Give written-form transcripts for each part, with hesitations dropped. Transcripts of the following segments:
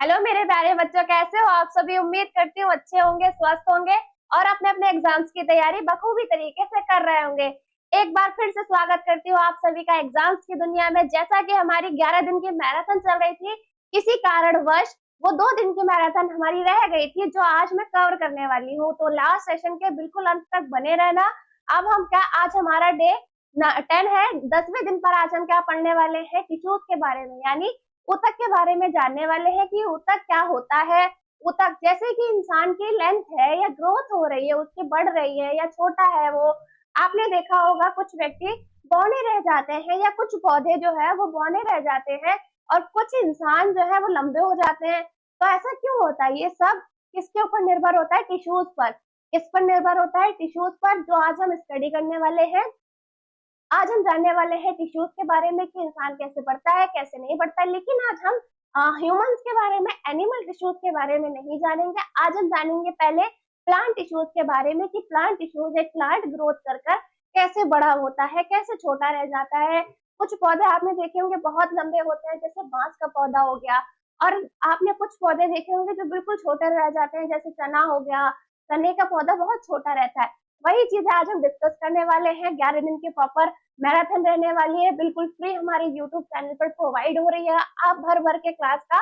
Hello मेरे प्यारे बच्चों, कैसे हो आप सभी। उम्मीद करती हूँ अच्छे होंगे, स्वस्थ होंगे और अपने अपने एग्जाम्स की तैयारी बखूबी तरीके से कर रहे होंगे। एक बार फिर से स्वागत करती हूँ आप सभी का एग्जाम्स की दुनिया में। जैसा कि हमारी 11 दिन की मैराथन चल रही थी, किसी कारणवश वो 2 दिन की मैराथन हमारी रह गई थी, जो आज मैं कवर करने वाली हूँ। तो लास्ट सेशन के बिल्कुल अंत तक बने रहना। अब हम क्या, आज हमारा डे 10 है, 10वें दिन पर आज हम क्या पढ़ने वाले हैं, टिश्यूज के बारे में, यानी ऊतक के बारे में जानने वाले हैं कि ऊतक क्या होता है। ऊतक जैसे कि इंसान की लेंथ है या ग्रोथ हो रही है, उसकी बढ़ रही है या छोटा है वो, आपने देखा होगा कुछ व्यक्ति बौने रह जाते हैं या कुछ पौधे जो है वो बौने रह जाते हैं और कुछ इंसान जो है वो लंबे हो जाते हैं। तो ऐसा क्यों होता है? ये सब किसके ऊपर निर्भर होता है? टिश्यूज पर। किस पर निर्भर होता है? टिश्यूज पर, जो आज हम स्टडी करने वाले हैं। आज हम जानने वाले हैं टिश्यूज के बारे में कि इंसान कैसे बढ़ता है, कैसे नहीं बढ़ता है। लेकिन आज हम ह्यूमंस के बारे में, एनिमल टिश्यूज के बारे में नहीं जानेंगे। आज हम जानेंगे पहले प्लांट टिश्यूज के बारे में कि प्लांट टिश्यूज एक प्लांट ग्रोथ कर कर कैसे बड़ा होता है, कैसे छोटा रह जाता है। कुछ पौधे आपने देखे होंगे बहुत लंबे होते हैं, जैसे बांस का पौधा हो गया। और आपने कुछ पौधे देखे होंगे जो बिल्कुल छोटे रह जाते हैं, जैसे चना हो गया। चने का पौधा बहुत छोटा रहता है। वही चीजें आज हम डिस्कस करने वाले हैं। 11 दिन के प्रॉपर मैराथन रहने वाली है, बिल्कुल फ्री हमारे यूट्यूब चैनल पर प्रोवाइड हो रही है। आप भर भर के क्लास का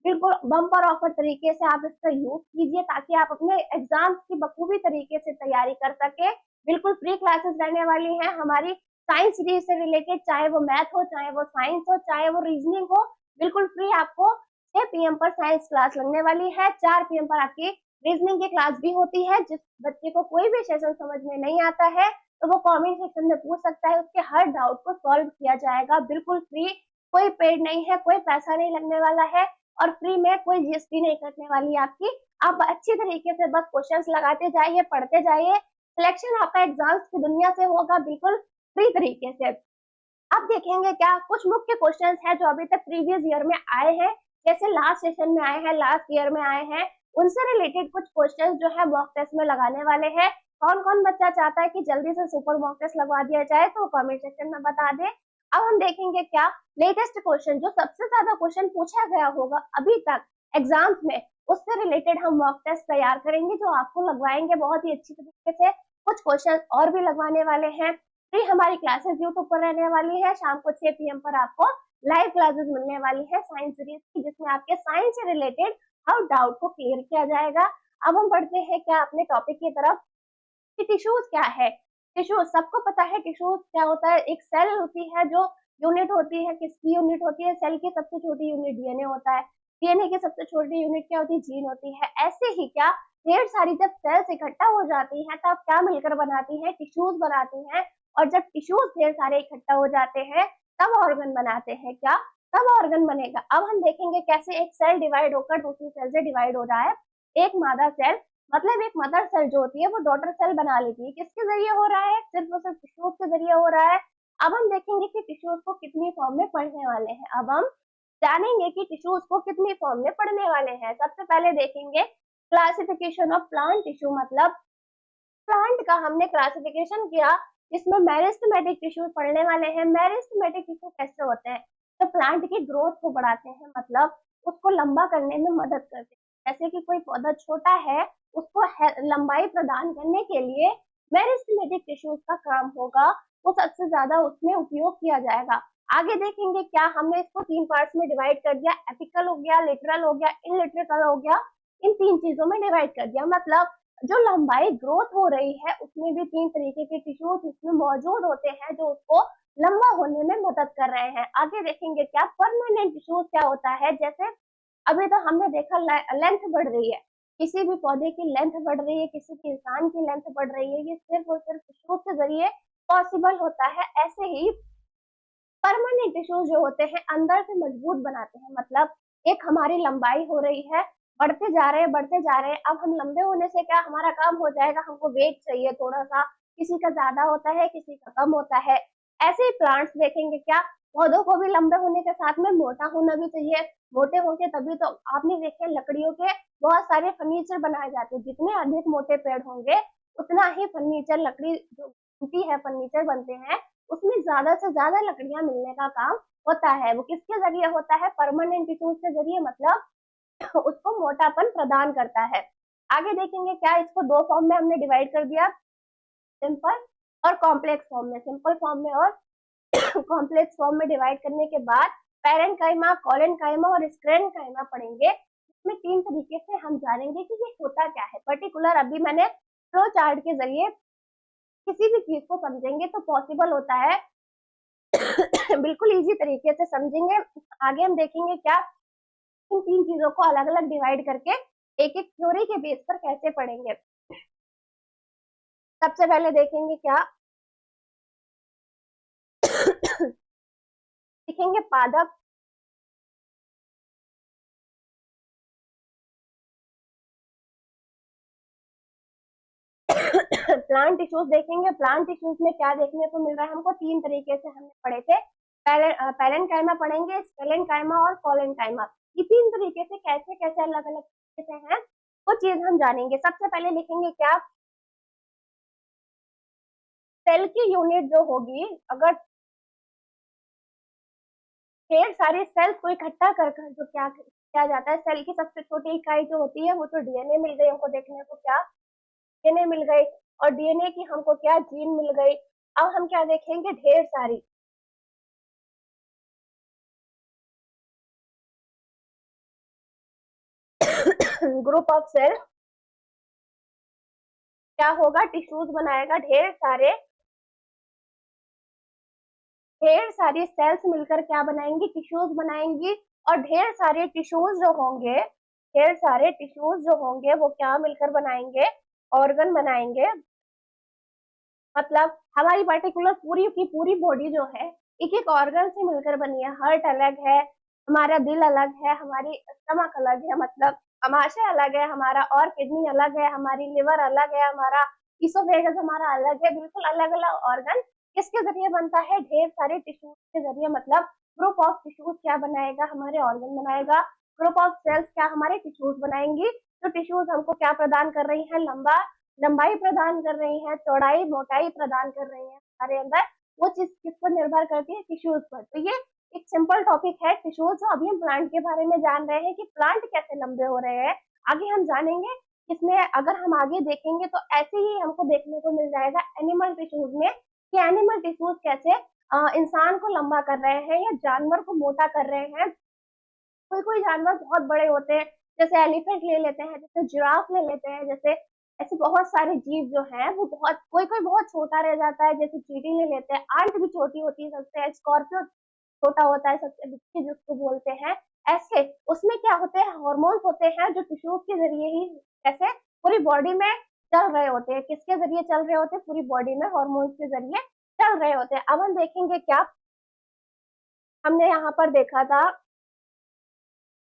बिल्कुल बम्पर ऑफर तरीके से आप इसका यूज कीजिए, ताकि आप अपने एग्जाम्स की बखूबी तरीके से तैयारी कर सके। बिल्कुल फ्री क्लासेस रहने वाली हैं हमारी साइंस सीरीज से रिलेटेड, चाहे वो मैथ हो, चाहे वो साइंस हो, चाहे वो रीजनिंग हो। बिल्कुल फ्री आपको 6 PM पर साइंस क्लास लगने वाली है, 4 PM पर आपकी रीजनिंग की क्लास भी होती है। जिस बच्चे को कोई भी सेशन समझ में नहीं आता है तो वो कमेंट सेक्शन में पूछ सकता है, उसके हर डाउट को सॉल्व किया जाएगा बिल्कुल फ्री। कोई पेड नहीं है, कोई पैसा नहीं लगने वाला है और फ्री में कोई जीएसटी नहीं कटने वाली आपकी। आप अच्छी तरीके से बस क्वेश्चंस लगाते जाइए, पढ़ते जाइए। सिलेक्शन आपका एग्जाम्स की दुनिया से होगा बिल्कुल फ्री तरीके से। अब देखेंगे क्या कुछ मुख्य क्वेश्चंस हैं जो अभी तक प्रीवियस ईयर में आए हैं, जैसे लास्ट सेशन में आए हैं, लास्ट ईयर में आए हैं। उनसे रिलेटेड कुछ क्वेश्चंस जो है मॉक टेस्ट में लगाने वाले हैं। कौन कौन बच्चा चाहता है कि जल्दी से सुपर मॉक टेस्ट लगवा दिया जाए, तो कमेंट सेक्शन में बता दे। अब हम देखेंगे क्या लेटेस्ट क्वेश्चन, जो सबसे ज्यादा क्वेश्चन पूछा गया होगा अभी तक एग्जाम्स में, उससे रिलेटेड हम मॉक टेस्ट तैयार करेंगे, जो आपको लगवाएंगे बहुत ही अच्छी तरीके से। कुछ क्वेश्चन और भी लगवाने वाले हैं। फ्री हमारी क्लासेस यूट्यूब पर रहने वाली है। शाम को 6 PM पर आपको लाइव क्लासेस मिलने वाली है साइंस सीरीज की, जिसमें आपके साइंस से रिलेटेड हर डाउट को क्लियर किया जाएगा। अब हम बढ़ते हैं क्या अपने टॉपिक की तरफ कि टिश्यूज क्या है। टिश्यूज सबको पता है, टिश्यूज क्या होता है। एक सेल होती है जो यूनिट होती है, किसकी यूनिट होती है? सेल की सबसे छोटी यूनिट डीएनए होता है। डीएनए की सबसे छोटी यूनिट क्या होती है? जीन होती है। ऐसे ही क्या ढेर सारी जब सेल्स इकट्ठा हो जाती हैं तब क्या मिलकर बनाती हैं? टिश्यूज बनाती हैं। और जब टिश्यूज ढेर सारे इकट्ठा हो जाते हैं तब ऑर्गन बनाते हैं। क्या? तब ऑर्गन बनेगा। अब हम देखेंगे कैसे एक सेल डिवाइड होकर दूसरी सेल से डिवाइड हो रहा है। एक मादा सेल, मतलब एक मदर सेल जो होती है वो डॉटर सेल बना लेती है। किसके जरिए हो रहा है? सिर्फ और सिर्फ टिश्यूज के जरिए हो रहा है। अब हम देखेंगे कि टिश्यूज को कितनी फॉर्म में पढ़ने वाले हैं। अब हम जानेंगे कि टिश्यूज को कितनी फॉर्म में पढ़ने वाले हैं। सबसे पहले देखेंगे क्लासिफिकेशन ऑफ प्लांट टिश्यू, मतलब प्लांट का हमने क्लासिफिकेशन किया, जिसमें मेरिस्टेमेटिक टिश्यू पढ़ने वाले हैं। मेरिस्टेमेटिक टिश्यू कैसे होते हैं? तो प्लांट की ग्रोथ को बढ़ाते हैं, मतलब उसको लंबा करने में मदद करते हैं। जैसे कि कोई पौधा छोटा है, उसको लंबाई प्रदान करने के लिए मेरिस्टेमेटिक टिश्यूज का काम होगा, वो सबसे ज्यादा उसमें उपयोग किया जाएगा। आगे देखेंगे क्या हमने इसको 3 पार्ट्स में डिवाइड कर दिया, एपिकल हो गया, लेटरल हो गया, इनलेटरल हो गया। इन 3 चीजों में डिवाइड कर दिया, मतलब जो लंबाई ग्रोथ हो रही है उसमें भी 3 तरीके के टिश्यूज उसमें मौजूद होते हैं जो उसको लंबा होने में मदद कर रहे हैं। आगे देखेंगे क्या परमानेंट टिश्यूज क्या होता है। जैसे अभी तो हमने देखा लेंथ बढ़ रही है, किसी भी पौधे की लेंथ बढ़ रही है, किसी भी इंसान की लेंथ बढ़ रही है, ये सिर्फ और सिर्फ टिश्यूज के जरिए पॉसिबल होता है। ऐसे ही परमानेंट टिश्यूज जो होते हैं अंदर से मजबूत बनाते हैं, मतलब एक हमारी लंबाई हो रही है, बढ़ते जा रहे हैं, बढ़ते जा रहे हैं। अब हम लंबे होने से क्या हमारा काम हो जाएगा, हमको वेट चाहिए थोड़ा सा, किसी का ज्यादा होता है, किसी का कम होता है। ऐसे ही प्लांट्स देखेंगे क्या पौधों को भी लंबे होने के साथ में मोटा होना भी चाहिए। मोटे होंगे तभी तो आपने देखे लकड़ियों के बहुत सारे फर्नीचर बनाए जाते हैं। जितने अधिक मोटे पेड़ होंगे उतना ही फर्नीचर, लकड़ी जो बनती है, फर्नीचर बनते हैं, उसमें ज्यादा से ज्यादा लकड़ियां मिलने का काम होता है। वो किसके जरिए होता है? परमानेंट टिश्यूज के जरिए, मतलब उसको मोटापन प्रदान करता है। आगे देखेंगे क्या, इसको दो फॉर्म में हमने डिवाइड कर दिया, सिंपल और कॉम्प्लेक्स फॉर्म में। सिंपल फॉर्म में और कॉम्प्लेक्स फॉर्म में डिवाइड करने के बाद पैरेन्काइमा, कोलेनकाइमा और स्क्लेरेन्काइमा पढ़ेंगे। इसमें तीन तरीके से हम जानेंगे कि ये होता क्या है। पर्टिकुलर अभी मैंने फ्लो चार्ट के जरिए किसी भी चीज को समझेंगे तो पॉसिबल होता है बिल्कुल इजी तरीके से समझेंगे। आगे हम देखेंगे क्या, इन तीन चीजों को अलग अलग डिवाइड करके एक एक थ्योरी के बेस पर कैसे पढ़ेंगे। सबसे पहले देखेंगे क्या, देखेंगे पादप, प्लांट टिश्यूज देखेंगे। प्लांट टिश्यूज में क्या देखने को मिल रहा है हमको, तीन तरीके से हमने पढ़े थे। पैरेन्काइमा पढ़ेंगे, स्क्लेरेन्काइमा और कोलेनकाइमा। ये तीन तरीके से कैसे कैसे अलग अलग तरीके से हैं वो चीज हम जानेंगे। सबसे पहले लिखेंगे क्या, सेल की यूनिट जो होगी, अगर ढेर सारे सेल्स को इकट्ठा कर जो क्या किया जाता है, सेल की सबसे छोटी इकाई जो होती है वो तो डीएनए मिल गई हमको देखने को, क्या डीएनए मिल गई, और डीएनए की हमको क्या जीन मिल गई। अब हम क्या देखेंगे, ढेर सारी ग्रुप ऑफ सेल क्या होगा, टिश्यूज बनाएगा। ढेर सारी सेल्स मिलकर क्या बनाएंगी, टिश्यूज बनाएंगी। और ढेर सारे टिश्यूज जो होंगे, ढेर सारे टिश्यूज जो होंगे वो क्या मिलकर बनाएंगे, ऑर्गन बनाएंगे। मतलब हमारी पर्टिकुलर पूरी की पूरी बॉडी जो है एक एक ऑर्गन से मिलकर बनी है। हार्ट अलग है, हमारा दिल अलग है, हमारी स्टमक अलग है, मतलब अमाशय अलग है हमारा, और किडनी अलग है हमारी, लिवर अलग है हमारा, इसोफेगस हमारा अलग है। बिल्कुल अलग अलग ऑर्गन किसके जरिए बनता है, ढेर सारे टिश्यूज के जरिए। मतलब ग्रुप ऑफ टिश्यूज क्या बनाएगा, हमारे ऑर्गन बनाएगा। ग्रुप ऑफ सेल्स क्या हमारे टिश्यूज बनाएंगी। तो टिश्यूज हमको क्या प्रदान कर रही है, लंबाई प्रदान कर रही है, चौड़ाई मोटाई प्रदान कर रही है हमारे अंदर। वो चीज किस पर निर्भर करती है, टिश्यूज पर। तो ये एक सिंपल टॉपिक है टिश्यूज। जो अभी हम प्लांट के बारे में जान रहे हैं कि प्लांट कैसे लंबे हो रहे हैं, आगे हम जानेंगे। इसमें अगर हम आगे देखेंगे तो ऐसे ही हमको देखने को मिल जाएगा एनिमल टिश्यूज में कि एनिमल टिश्यूज कैसे इंसान को लंबा कर रहे हैं या जानवर को मोटा कर रहे हैं। कोई कोई जानवर बहुत बड़े होते हैं, जैसे एलिफेंट ले लेते हैं, जैसे जिराफ ले लेते हैं, जैसे ऐसे बहुत सारे जीव जो हैं वो बहुत, कोई कोई बहुत छोटा रह जाता है, जैसे चींटी ले लेते हैं। आंट भी छोटी होती है सबसे, स्कॉर्पियो छोटा होता है सबसे, बिच्छी जिसको बोलते हैं। ऐसे उसमें क्या होते हैं, हार्मोन्स होते हैं जो टिश्यूज के जरिए ही ऐसे पूरी बॉडी में चल रहे होते हैं। किसके जरिए चल रहे होते हैं, पूरी बॉडी में हार्मोन्स के जरिए चल रहे होते हैं। अब हम देखेंगे क्या, हमने यहाँ पर देखा था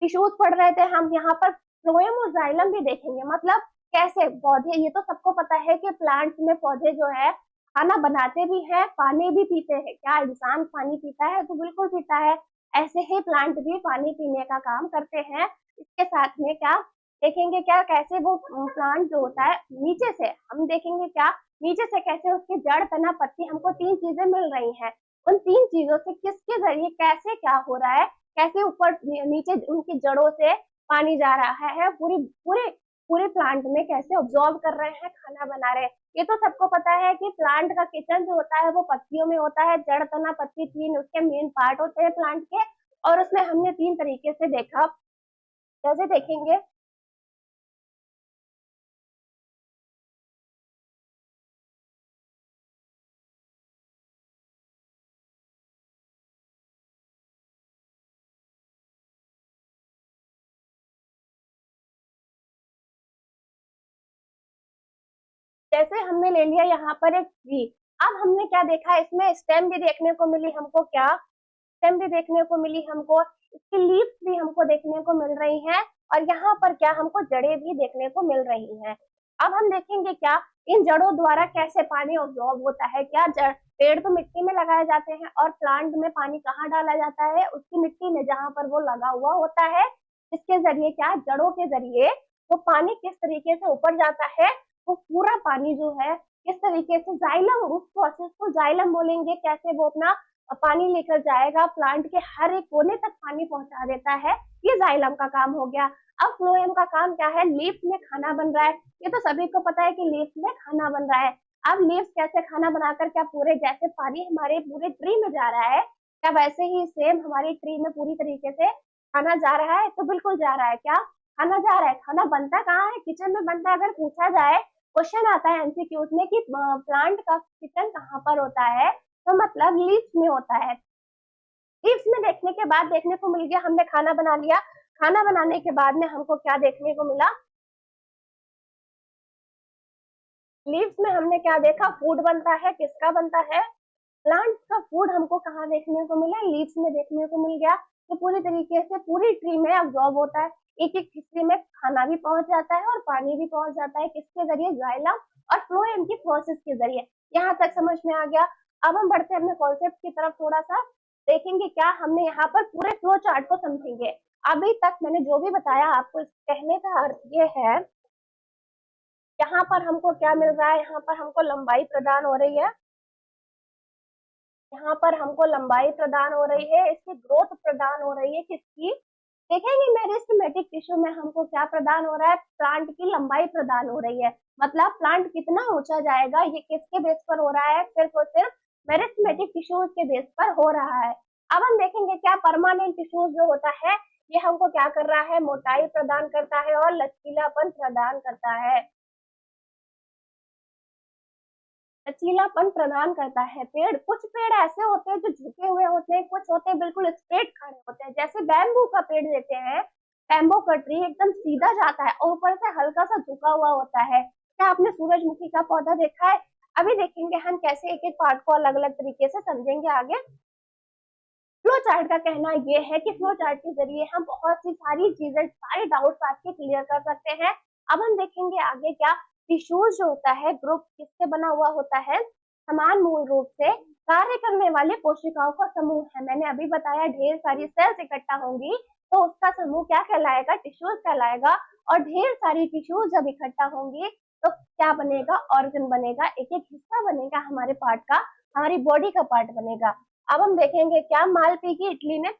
टिश्यूज पढ़ रहे थे हम, यहाँ पर फ्लोएम और जाइलम भी देखेंगे। मतलब कैसे पौधे, ये तो सबको पता है कि प्लांट्स में पौधे जो है खाना बनाते भी हैं, पानी भी पीते हैं। क्या इंसान पानी पीता है, तो बिल्कुल पीता है। ऐसे ही प्लांट भी पानी पीने का काम करते हैं। इसके साथ में क्या देखेंगे, क्या कैसे वो प्लांट जो होता है नीचे से, हम देखेंगे क्या नीचे से कैसे उसके जड़, तना, पत्ती, हमको तीन चीजें मिल रही हैं। उन तीन चीजों से किसके जरिए कैसे क्या हो रहा है, कैसे ऊपर नीचे उनकी जड़ों से पानी जा रहा है, पूरी पूरे पूरे प्लांट में कैसे ऑब्जॉर्व कर रहे हैं, खाना बना रहे हैं। ये तो सबको पता है कि प्लांट का किचन जो होता है वो पत्तियों में होता है। जड़, तना, पत्ती तीन उसके मेन पार्ट होते हैं प्लांट के। और उसमें हमने तीन तरीके से देखा, जैसे देखेंगे जैसे हमने ले लिया यहाँ पर एक ट्री। अब हमने क्या देखा, इसमें स्टेम भी देखने को मिली हमको, क्या स्टेम भी देखने को मिली हमको, इसकी लीव्स भी हमको देखने को मिल रही हैं। और यहाँ पर क्या हमको जड़ें भी देखने को मिल रही हैं। अब हम देखेंगे क्या इन जड़ों द्वारा कैसे पानी ऑब्जॉर्ब होता है। क्या जड़, पेड़ तो मिट्टी में लगाए जाते हैं और प्लांट में पानी कहाँ डाला जाता है, उसकी मिट्टी में जहाँ पर वो लगा हुआ होता है। इसके जरिए क्या, जड़ों के जरिए वो पानी किस तरीके से ऊपर जाता है, वो पूरा पानी जो है किस तरीके से जाइलम, उस प्रोसेस को जाइलम बोलेंगे। कैसे वो अपना पानी लेकर जाएगा, प्लांट के हर एक कोने तक पानी पहुंचा देता है। ये जाइलम का काम हो गया। अब फ्लोएम का काम क्या है, लीव्स में खाना बन रहा है। ये तो सभी को पता है कि लीव्स में खाना बन रहा है। अब लीव्स कैसे खाना बनाकर, क्या पूरे जैसे पानी हमारे पूरे ट्री में जा रहा है, क्या वैसे ही सेम हमारी ट्री में पूरी तरीके से खाना जा रहा है? तो बिल्कुल जा रहा है। क्या खाना जा रहा है? खाना बनता कहाँ है? किचन में बनता है। अगर पूछा जाए, क्वेश्चन आता है एमसीक्यूज में कि प्लांट का किचन कहाँ पर होता है, तो मतलब लीव्स में होता है। लीव्स में देखने के बाद देखने को मिल गया, हमने खाना बना लिया। खाना बनाने के बाद में हमको क्या देखने को मिला, लीव्स में हमने क्या देखा, फूड बनता है। किसका बनता है? प्लांट का फूड हमको कहाँ देखने को मिला, लीव्स में देखने को मिल गया। तो पूरी तरीके से पूरी ट्री में अब्जॉर्ब होता है। एक एक हिस्से में खाना भी पहुंच जाता है और पानी भी पहुंच जाता है। किसके जरिए? जाइलम और फ्लोएम की प्रोसेस के जरिए। यहाँ तक समझ में आ गया। अब हम बढ़ते हैं अपने कॉन्सेप्ट की तरफ, थोड़ा सा देखेंगे क्या हमने यहाँ पर पूरे फ्लो चार्ट को समझेंगे। अभी तक मैंने जो भी बताया आपको, इस कहने का अर्थ ये है, यहाँ पर हमको क्या मिल रहा है, यहाँ पर हमको लंबाई प्रदान हो रही है। यहाँ पर हमको लंबाई प्रदान हो रही है, इसकी ग्रोथ प्रदान हो रही है। किसकी? देखेंगे मेरिस्टेमेटिक टिश्यू में हमको क्या प्रदान हो रहा है, प्लांट की लंबाई प्रदान हो रही है। मतलब प्लांट कितना ऊंचा जाएगा, ये किसके बेस पर हो रहा है? सिर्फ और सिर्फ मेरिस्टेमेटिक टिश्यूज के बेस पर हो रहा है। अब हम देखेंगे क्या परमानेंट टिश्यूज जो होता है, ये हमको क्या कर रहा है, मोटाई प्रदान करता है और लचीलापन प्रदान करता है। लचीलापन प्रदान करता है। पेड़, कुछ पेड़ ऐसे होते हैं जो झुके हुए होते हैं, कुछ होते हैं बिल्कुल स्ट्रेट खड़े होते हैं। जैसे बैम्बू का पेड़ लेते हैं, बैम्बू का ट्री एकदम सीधा जाता है और ऊपर से हल्का सा झुका हुआ होता है। क्या आपने सूरजमुखी का पौधा देखा है? अभी देखेंगे हम कैसे एक एक पार्ट को अलग अलग तरीके से समझेंगे आगे। फ्लो चार्ट का कहना ये है कि फ्लो चार्ट के जरिए हम बहुत सी सारी चीजें, सारे डाउट्स आपके क्लियर कर सकते हैं। अब हम देखेंगे आगे क्या, टिश्यूज जो होता है, ग्रुप किससे बना हुआ होता है? समान मूल रूप से कार्य करने वाले कोशिकाओं का समूह है। मैंने अभी बताया ढेर सारी सेल्स इकट्ठा होंगी तो उसका समूह क्या कहलाएगा? टिश्यूज कहलाएगा। और ढेर सारी टिश्यूज जब इकट्ठा होंगी तो क्या बनेगा? ऑर्गन बनेगा, एक एक हिस्सा बनेगा हमारे पार्ट का, हमारी बॉडी का पार्ट बनेगा। अब हम देखेंगे क्या, मालपीकी इटली ने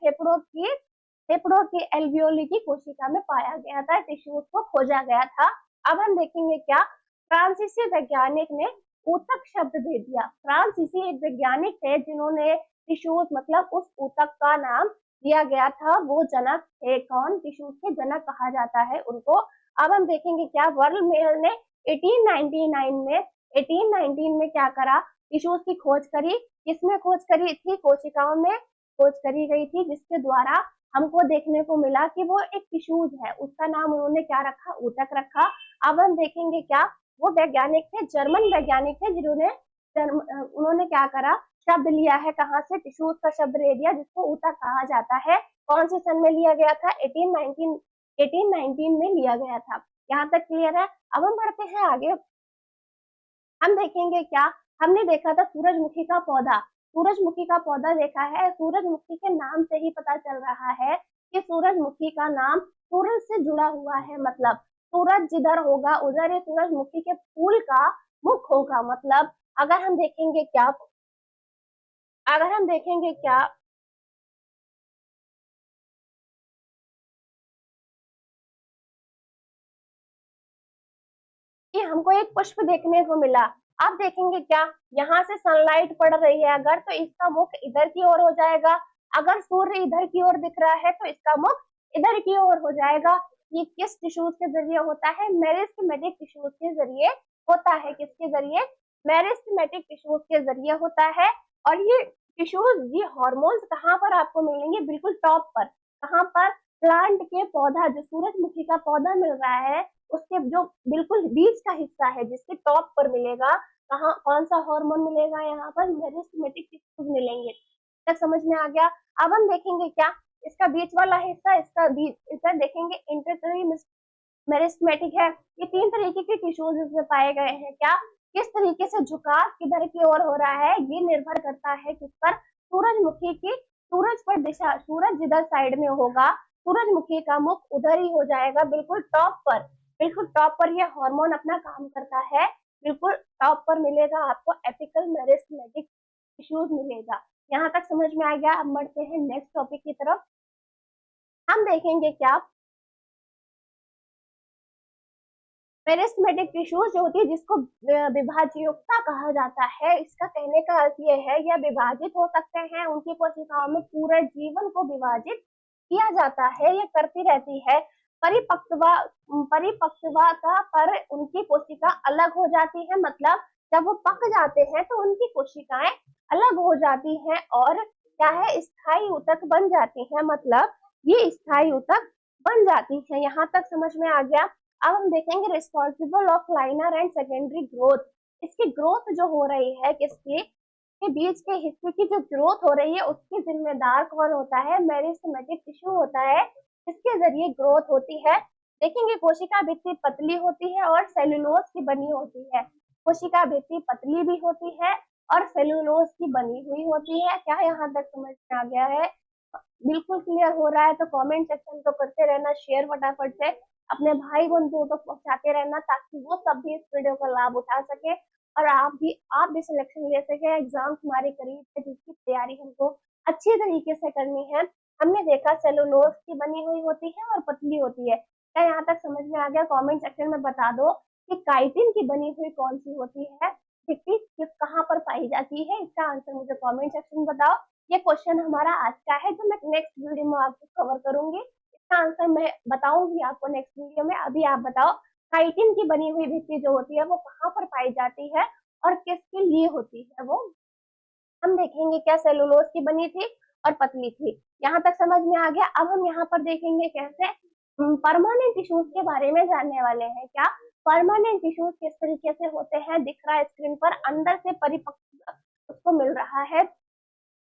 फेफड़ों की एल्वियोली की कोशिका में पाया गया था, टिश्यूज को खोजा गया था। अब हम देखेंगे क्या, फ्रांसीसी वैज्ञानिक ने ऊतक शब्द दे दिया। फ्रांसीसी एक वैज्ञानिक थे जिन्होंने टिश्यूज मतलब उस ऊतक का नाम दिया गया था। वो जनक थे कौन? टिश्यूज के जनक कहा जाता है उनको। अब हम देखेंगे क्या, वर्ल्ड मेल ने 1819 में क्या करा, टिश्यूज की खोज करी। किसमें खोज करी थी? कोशिकाओं में खोज करी गई थी, जिसके द्वारा हमको देखने को मिला कि वो एक टिश्यूज है। उसका नाम उन्होंने क्या रखा? ऊतक रखा। अब हम देखेंगे क्या, वो वैज्ञानिक थे, जर्मन वैज्ञानिक थे, जिन्होंने उन्होंने क्या करा, शब्द लिया है कहाँ से? टिश्यूज का शब्द ले दिया, जिसको ऊतक कहा जाता है। कौन से सन में लिया गया था? 1819 में लिया गया था। यहाँ तक क्लियर है। अब हम बढ़ते हैं आगे। हम देखेंगे क्या, हमने देखा था सूरजमुखी का पौधा। सूरजमुखी का पौधा देखा है। सूरजमुखी के नाम से ही पता चल रहा है कि सूरजमुखी का नाम सूरज से जुड़ा हुआ है। मतलब सूरज जिधर होगा उधर ये सूरजमुखी के फूल का मुख होगा। मतलब अगर हम देखेंगे क्या, कि हमको एक पुष्प देखने को मिला। आप देखेंगे क्या, यहाँ से सनलाइट पड़ रही है अगर, तो इसका मुख इधर की ओर हो जाएगा। अगर सूर्य इधर की ओर दिख रहा है तो इसका मुख इधर की ओर हो जाएगा। ये किस टिश्यूज के जरिए होता है? मेरिस्टेमेटिक टिश्यूज के जरिए होता है। किसके जरिए? मेरिस्टेमेटिक टिश्यूज के जरिए होता है। और ये टिश्यूज, ये हॉर्मोन्स कहाँ पर आपको मिलेंगे? बिल्कुल टॉप पर। कहाँ पर? प्लांट के पौधा, जो सूरजमुखी का पौधा मिल रहा है उसके जो बिल्कुल बीच का हिस्सा है, जिसके टॉप पर मिलेगा, कहाँ, कौन सा हार्मोन मिलेगा? यहाँ पर मेरिस्टेमेटिक टिश्यूज मिलेंगे। तक समझ में आ गया। अब हम देखेंगे क्या, इसका बीच वाला हिस्सा, इसका बीच, इधर देखेंगे इंटरटरी मेरिस्टेमेटिक है। ये तीन तरीके के टिश्यूज इसमें पाए गए हैं। क्या, किस तरीके से झुकाव किधर की ओर हो रहा है, ये निर्भर करता है किस पर? सूरजमुखी की, सूरज पर दिशा, सूरज जिधर साइड में होगा सूरजमुखी का मुख उधर ही हो जाएगा, बिल्कुल टॉप पर। बिल्कुल टॉप पर ये हार्मोन अपना काम करता है। बिल्कुल टॉप पर मिलेगा आपको एपिकल मेरिस्टेमेटिक टिश्यूज मिलेगा। यहाँ तक समझ में आ गया। अब बढ़ते हैं नेक्स्ट टॉपिक की तरफ। हम देखेंगे क्या मेरिस्टेमेटिक टिश्यूज जो होती है जिसको विभाज्यता कहा जाता है। इसका कहने का अर्थ ये है यह विभाजित हो सकते हैं, उनकी कोशिकाओं में पूरे जीवन को विभाजित किया जाता है, ये करती रहती है। परिपक्वता परिपक्वता पर उनकी कोशिका अलग हो जाती है, मतलब जब वो पक जाते हैं तो उनकी कोशिकाएं अलग हो जाती हैं और क्या है स्थायी ऊतक बन जाती है, मतलब ये स्थायी ऊतक बन जाती है। यहाँ तक समझ में आ गया। अब हम देखेंगे responsible of liner and secondary growth. इसकी ग्रोथ जो हो रही है किसकी के बीच के हिस्से की जो ग्रोथ हो रही है उसकी जिम्मेदार कौन होता है, मेरिस्टेमेटिक टिश्यू होता है, इसके जरिए ग्रोथ होती है। देखेंगे कोशिका भित्ति पतली होती है और सेलुलोज की बनी होती है। कोशिका भित्ति पतली भी होती है और सेलुलोज की बनी हुई होती है। क्या यहाँ तक समझ में आ गया है? बिल्कुल क्लियर हो रहा है तो कमेंट सेक्शन तो करते रहना, शेयर फटाफट से अपने भाई बंधुओं तक पहुंचाते रहना ताकि वो सब भी इस वीडियो का लाभ उठा सके और आप भी सिलेक्शन ले सके। एग्जाम हमारे करीब है जिसकी तैयारी हमको अच्छी तरीके से करनी है। हमने देखा सेलुलोज की बनी हुई होती है और पतली होती है। क्या यहाँ तक समझ में आ गया? कमेंट सेक्शन में बता दो कि काइटिन की बनी हुई कौन सी होती है, किस कहाँ पर पाई जाती है, इसका आंसर मुझे कमेंट सेक्शन में बताओ। ये क्वेश्चन हमारा आज का है जो मैं नेक्स्ट वीडियो में आपको कवर करूंगी। इसका आंसर मैं बताऊंगी आपको नेक्स्ट वीडियो में। अभी आप बताओ काइटिन की बनी हुई भित्ति जो होती है वो कहाँ पर पाई जाती है और किसके लिए होती है वो। हम देखेंगे क्या सेलुलोज की बनी थी और पतली थी। यहाँ तक समझ में आ गया। अब हम यहाँ पर देखेंगे कैसे परमानेंट टिश्यूज के बारे में जानने वाले हैं। क्या परमानेंट टिश्यूज किस तरीके से होते हैं, दिख रहा है स्क्रीन पर, अंदर से परिपक्व उसको मिल रहा है।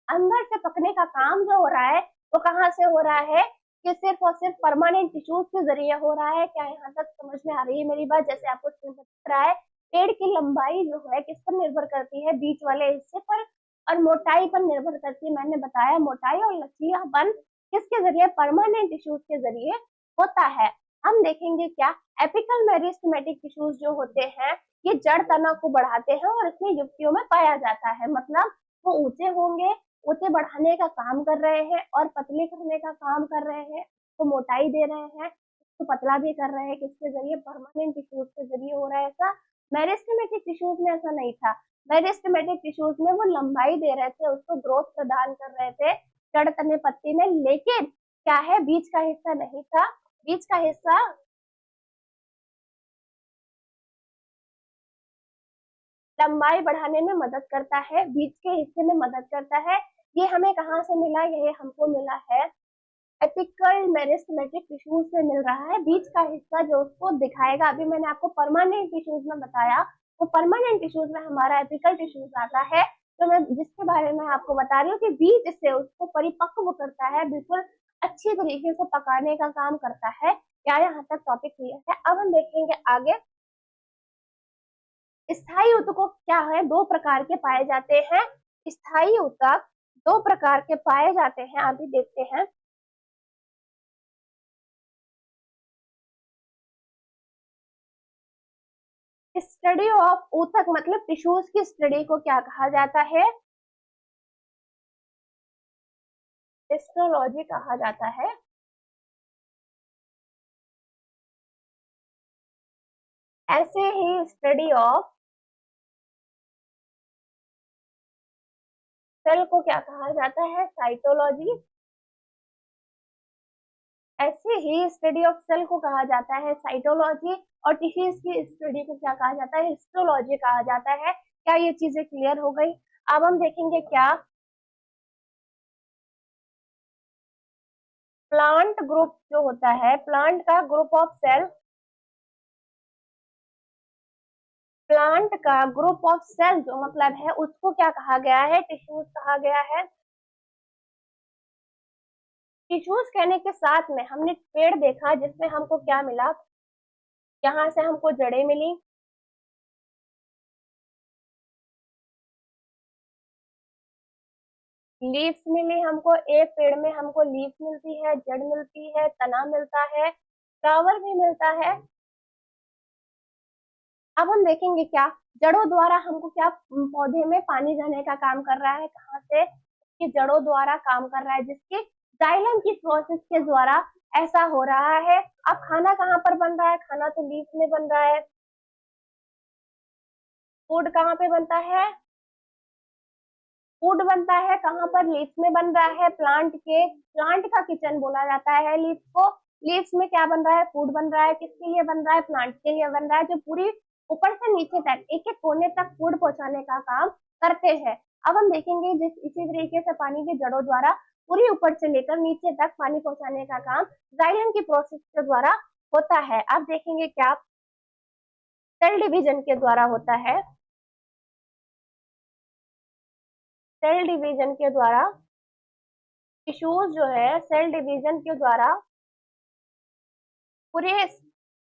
अंदर से पकने का काम जो हो रहा है वो कहाँ से हो रहा है कि सिर्फ और सिर्फ परमानेंट टिश्यूज के जरिए हो रहा है। क्या यहाँ तक समझ में आ रही है मेरी बात? जैसे आपको स्क्रीन पर दिख रहा है पेड़ की लंबाई जो है किस पर निर्भर करती है, बीच वाले हिस्से पर और मोटाई पर निर्भर करती है। मैंने बताया मोटाई और लचीलापन किसके जरिए, परमानेंट टिश्यूज के जरिए होता है। हम देखेंगे क्या एपिकल मेरिस्टेमेटिक टिश्यूज जो होते हैं ये जड़ तना को बढ़ाते हैं और इसमें युक्तियों में पाया जाता है, मतलब वो ऊंचे होंगे, ऊंचे बढ़ाने का काम कर रहे हैं और पतले करने का काम कर रहे हैं, तो मोटाई दे रहे हैं, तो पतला भी कर रहे हैं। किसके जरिए? परमानेंट टिश्यूज के जरिए हो रहा है। ऐसा मेरिस्टेमेटिक टिश्यूज में ऐसा नहीं था। मेरिस्टेमेटिक टिश्यूज में वो लंबाई दे रहे थे, उसको ग्रोथ प्रदान कर रहे थे जड़ तने पत्ती में, लेकिन क्या है बीच का हिस्सा नहीं था। बीच का हिस्सा लंबाई बढ़ाने में मदद करता है, बीच के हिस्से में मदद करता है। ये हमें कहाँ से मिला? ये हमको मिला है एपिकल मेरिस्टेमेटिक टिश्यूज से मिल रहा है। बीच का हिस्सा जो उसको दिखाएगा, अभी मैंने आपको परमानेंट टिश्यूज में बताया, वो परमानेंट टिश्यूज में हमारा एपिकल टिश्यूज आता है, तो मैं जिसके बारे में आपको बता रही हूँ कि बीज से उसको परिपक्व करता है, बिल्कुल अच्छी तरीके से पकाने का काम करता है। क्या यहाँ तक टॉपिक क्लियर है? अब हम देखेंगे आगे। स्थायी ऊतकों क्या है, दो प्रकार के पाए जाते हैं। स्थायी ऊतक दो प्रकार के पाए जाते हैं, अभी देखते हैं। स्टडी ऑफ ऊतक मतलब टिश्यूज की स्टडी को क्या कहा जाता है? हिस्टोलॉजी कहा जाता है। ऐसे ही स्टडी ऑफ सेल को क्या कहा जाता है? साइटोलॉजी। ऐसे ही स्टडी ऑफ सेल को कहा जाता है साइटोलॉजी और टिश्यूज की स्टडी को क्या कहा जाता है? हिस्टोलॉजी कहा जाता है। क्या ये चीजें क्लियर हो गई? अब हम देखेंगे क्या प्लांट ग्रुप जो होता है, प्लांट का ग्रुप ऑफ सेल, प्लांट का ग्रुप ऑफ सेल जो मतलब है उसको क्या कहा गया है? टिश्यूज कहा गया है। टिश्यूज कहने के साथ में हमने पेड़ देखा जिसमें हमको क्या मिला, यहाँ से हमको जड़ें मिली, लीव्स मिली हमको, एक पेड़ में हमको लीव्स मिलती है, जड़ मिलती है, तना मिलता है, फ्लावर भी मिलता है। अब हम देखेंगे क्या जड़ों द्वारा हमको क्या पौधे में पानी जाने का काम कर रहा है, कहाँ से? इसकी जड़ों द्वारा काम कर रहा है, जिसकी जाइलम की प्रोसेस के द्वारा ऐसा हो रहा है। अब खाना कहाँ पर बन रहा है? खाना तो लीफ में बन रहा है। फूड कहाँ पे बनता है? फूड बनता है कहाँ पर? लीव्स में बन रहा है। प्लांट का किचन बोला जाता है लीव्स को। लीव्स में क्या बन रहा है? फूड बन रहा है। किसके लिए बन रहा है? प्लांट के लिए बन रहा है, जो पूरी ऊपर से नीचे तक एक एक कोने तक फूड पहुंचाने का काम करते हैं। अब हम देखेंगे जिस इसी तरीके से पानी की जड़ों द्वारा पूरी ऊपर से लेकर नीचे तक पानी पहुंचाने का काम जाइलम की प्रोसेस के द्वारा होता है। अब देखेंगे क्या सेल डिवीजन के द्वारा होता है। सेल डिवीजन के द्वारा टिश्यूज जो है सेल डिवीजन के द्वारा पूरे